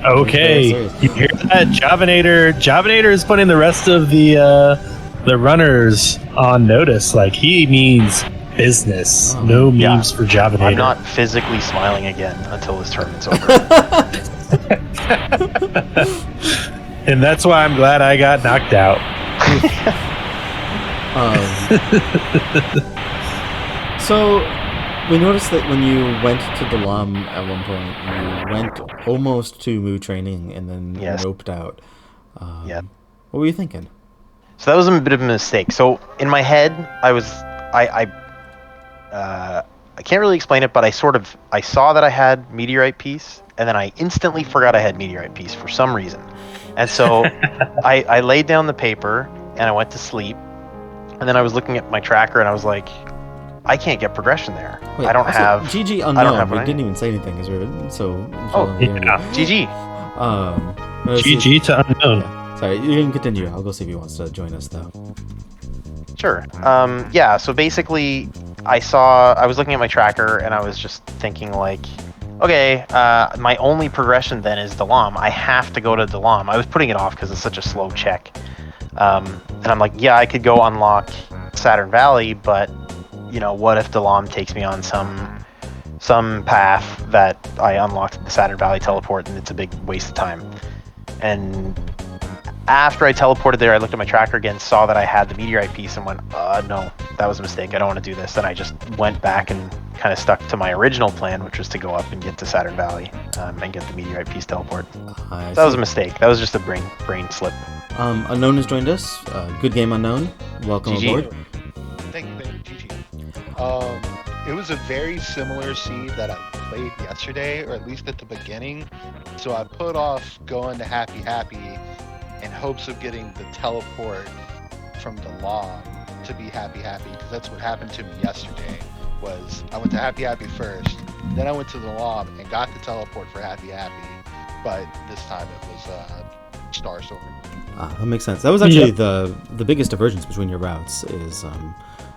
Okay, you hear that? Javinator is putting the rest of the runners on notice. Like, he means business. No memes for Javinator. I'm not physically smiling again until this tournament's over. And that's why I'm glad I got knocked out. So, we noticed that when you went to Dalam at one point, you went almost to Moo training and then noped out. What were you thinking? So that was a bit of a mistake. So in my head, I can't really explain it, but I saw that I had Meteorite Piece, and then I instantly forgot I had Meteorite Piece for some reason. And so I laid down the paper and I went to sleep, and then I was looking at my tracker and I was like, I can't get progression there. Wait, I don't have GG unknown. We didn't even say anything because we were so. GG. GG to unknown. Sorry, you can continue. I'll go see if he wants to join us though. Sure. So basically, I was looking at my tracker and I was just thinking like, okay, my only progression then is Dalam. I have to go to Dalam. I was putting it off because it's such a slow check. And I'm like, yeah, I could go unlock Saturn Valley, but what if Dalam takes me on some path that I unlocked the Saturn Valley teleport, and it's a big waste of time. And after I teleported there, I looked at my tracker again, saw that I had the Meteorite Piece, and went, no, that was a mistake. I don't want to do this. And I just went back and kind of stuck to my original plan, which was to go up and get to Saturn Valley and get the Meteorite Piece teleport. So that was a mistake. That was just a brain slip. Unknown has joined us. Good game, Unknown. Welcome aboard. Thank you, GG. It was a very similar seed that I played yesterday, or at least at the beginning. So I put off going to Happy in hopes of getting the teleport from the law to be Happy, because that's what happened to me yesterday. Was I went to Happy first, then I went to the law and got the teleport for Happy, but this time it was Star Sword. That makes sense. That was actually the biggest divergence between your routes. Is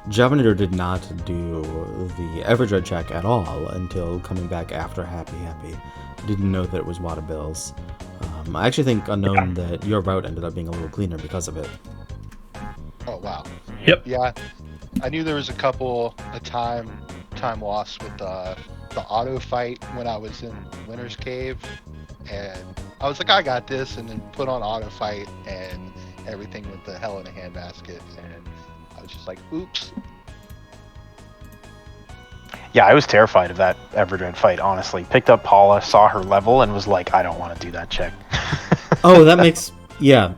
Javinat0r did not do the Everdread check at all until coming back after Happy. Didn't know that it was Wada Bills. I actually think Unknown that your route ended up being a little cleaner because of it. Oh wow. Yep. Yeah, I knew there was a time lost with the auto fight when I was in Winter's Cave, and I was like, I got this, and then put on auto fight, and everything went to hell in a handbasket, and I was just like, oops. Yeah, I was terrified of that Everdread fight, honestly. Picked up Paula, saw her level, and was like, I don't want to do that check. Oh, that makes... Yeah.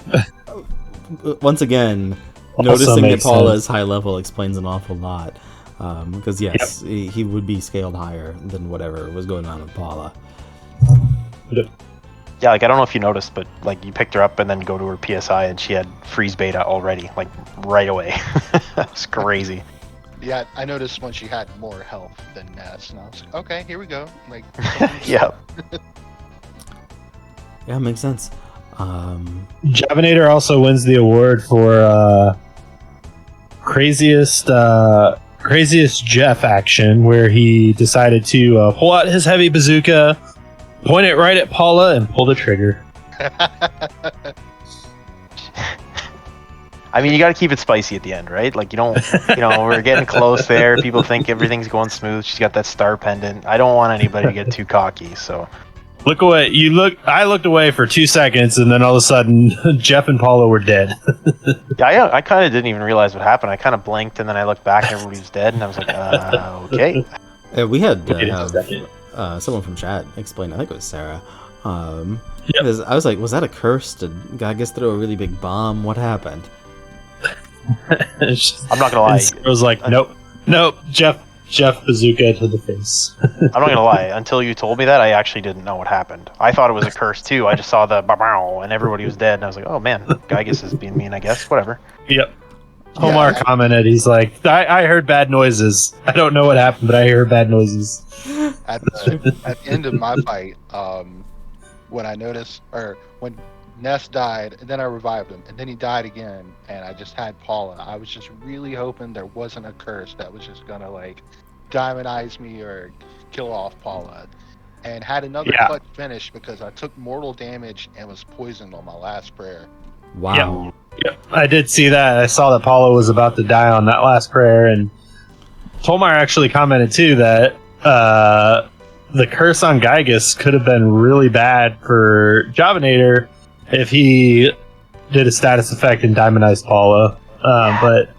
Once again, noticing that Paula is high level explains an awful lot. Because, yes, he would be scaled higher than whatever was going on with Paula. Yeah, like, I don't know if you noticed, but, like, you picked her up and then go to her PSI, and she had freeze beta already, like, right away. That's crazy. Yeah, I noticed when she had more health than Ness, and I was like, okay, here we go. Like, yeah. Yeah, makes sense. Javinator also wins the award for craziest Jeff action, where he decided to pull out his heavy bazooka, point it right at Paula, and pull the trigger. I mean, you got to keep it spicy at the end, right? Like, we're getting close there. People think everything's going smooth. She's got that star pendant. I don't want anybody to get too cocky, so. Look away. I looked away for 2 seconds, and then all of a sudden, Jeff and Paula were dead. Yeah, I kind of didn't even realize what happened. I kind of blinked, and then I looked back, and everybody was dead, and I was like, okay. We had someone from chat explain, I think it was Sarah. I was like, was that a curse? Did God just throw a really big bomb? What happened? I'm not gonna lie. It was like, nope. Jeff Jeff Bazooka to the face. I'm not gonna lie. Until you told me that, I actually didn't know what happened. I thought it was a curse too. I just saw the bow and everybody was dead, and I was like, "Oh man, Gygus is being mean, I guess. Whatever." Yep. Tomar commented, he's like, I heard bad noises. I don't know what happened, but I heard bad noises. At the end of my fight, when I noticed, or when Ness died, and then I revived him, and then he died again, and I just had Paula. I was just really hoping there wasn't a curse that was just gonna like diamondize me or kill off Paula, and had another clutch finish because I took mortal damage and was poisoned on my last prayer. Wow. Yep. I did see that. I saw that Paula was about to die on that last prayer, and Tolmar actually commented too that the curse on Gygus could have been really bad for Javinat0r if he did a status effect and diamondized Paula. But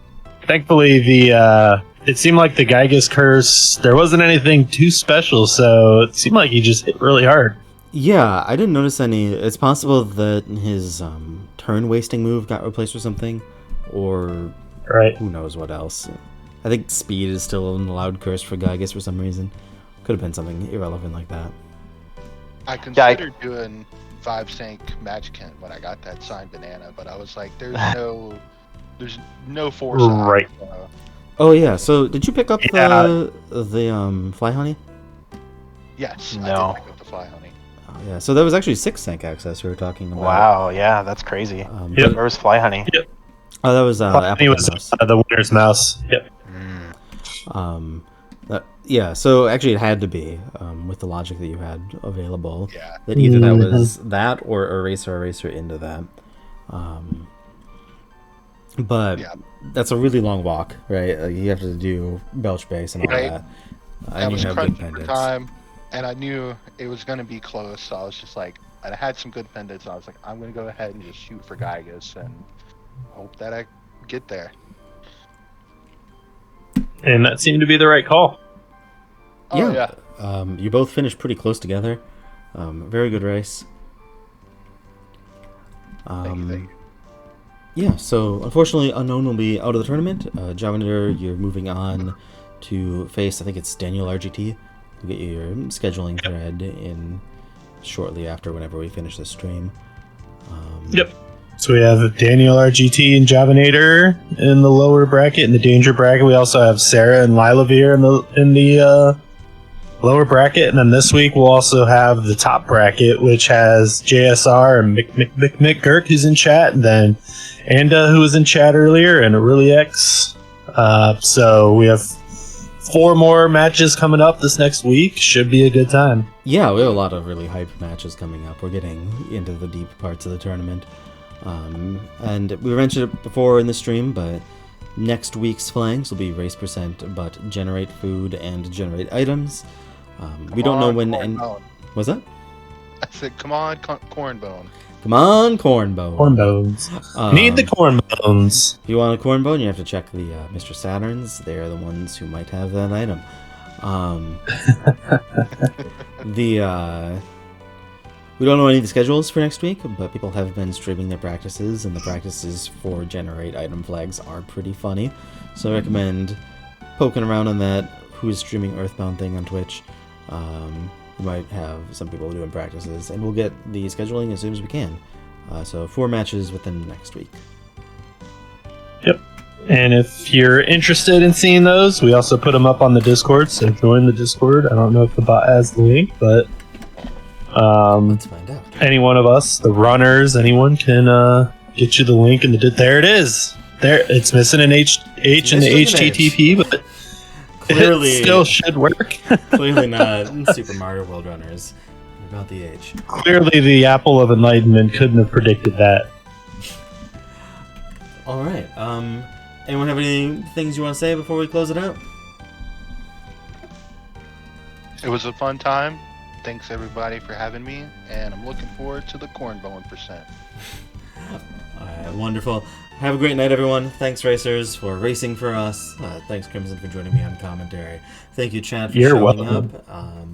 thankfully, it seemed like the Gygus curse, there wasn't anything too special, so it seemed like he just hit really hard. Yeah, I didn't notice any. It's possible that his turn wasting move got replaced with something, or who knows what else. I think speed is still an allowed curse for Gygus for some reason. Could have been something irrelevant like that. I considered doing 5 sync Magicant when I got that signed banana, but I was like, there's no force. Right. Oh yeah. So did you pick up the fly honey? No. Yes. I did pick up the fly honey. Oh, yeah. So that was actually 6 sync access we were talking about. Wow. Yeah, that's crazy. Where was Fly Honey? Yep. Oh, that was Apple was Mouse. The winner's mouse. Yep. Yeah. So actually, it had to be with the logic that you had available. Yeah. That either that was that or eraser into that. But that's a really long walk, right? Like, you have to do belch base and all that. I was crunching for time, and I knew it was going to be close, so I was just like, and I had some good pendants, and I was like, I'm going to go ahead and just shoot for Gygus and hope that I get there. And that seemed to be the right call. Oh, yeah. You both finished pretty close together. Very good race. Thank you. Yeah, so unfortunately, Unknown will be out of the tournament. javinat0r, you're moving on to face, I think it's Daniel RGT. We'll get your scheduling thread in shortly after, whenever we finish this stream. Yep. So we have Daniel RGT and javinat0r in the lower bracket. In the danger bracket, we also have Sarah and Lilavir in the lower bracket. And then this week, we'll also have the top bracket, which has JSR and Mick Girk, who's in chat, and then Anda, who was in chat earlier, and Aureliex. So we have 4 more matches coming up this next week. Should be a good time. Yeah, we have a lot of really hype matches coming up. We're getting into the deep parts of the tournament. And we mentioned it before in the stream, but next week's flanks will be race percent, but generate food and generate items. We don't know when. What's that? I said, come on, Cornbone. Come on, Cornbone. Corn bones. Need the corn bones. If you want a Cornbone, you have to check the Mr. Saturns. They're the ones who might have that item. We don't know any of the schedules for next week, but people have been streaming their practices, and the practices for generate item flags are pretty funny. So I recommend poking around on that. Who's streaming Earthbound thing on Twitch? We might have some people doing practices, and we'll get the scheduling as soon as we can. So 4 matches within next week. Yep. And if you're interested in seeing those, we also put them up on the Discord, so join the Discord. I don't know if the bot has the link, but Let's find out. any one of us, the runners, anyone can get you the link, and there it is. There, it's missing an H in the HTTP, but Clearly, it still should work. Clearly not Super Mario World Runners. About the H. Clearly, the Apple of Enlightenment couldn't have predicted that. All right. Anyone have any things you want to say before we close it out? It was a fun time. Thanks everybody for having me, and I'm looking forward to the Cornbone percent. All right, wonderful. Have a great night, everyone. Thanks, racers, for racing for us. Thanks, Crimson, for joining me on commentary. Thank you, Chad, for showing welcome. up.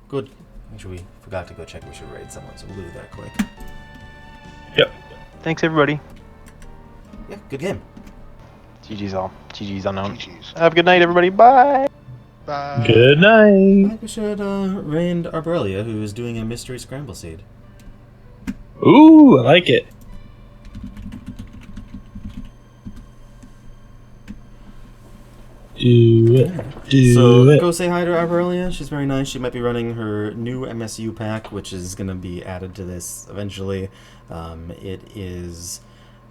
Good. Make sure we forgot to go check. We should raid someone, so we'll do that quick. Yep. Thanks, everybody. Yeah, good game. GG's all. GG's unknown. GG's. Have a good night, everybody. Bye. Goodbye. Good I night. think we should raid Arborelia, who is doing a mystery scramble seed. Ooh, I like it. Do it. Do So it. go say hi to Arborelia. She's very nice. She might be running her new MSU pack, which is going to be added to this eventually. It is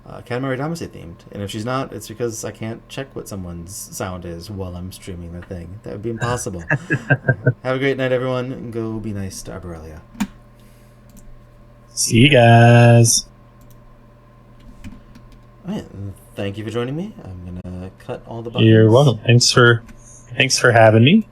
Katamari Damacy themed, and if she's not, it's because I can't check what someone's sound is while I'm streaming the thing. That would be impossible. Have a great night, everyone, and go be nice to Arborelia. See you guys. All right, thank you for joining me. I'm gonna cut all the buttons. You're welcome. Thanks for having me.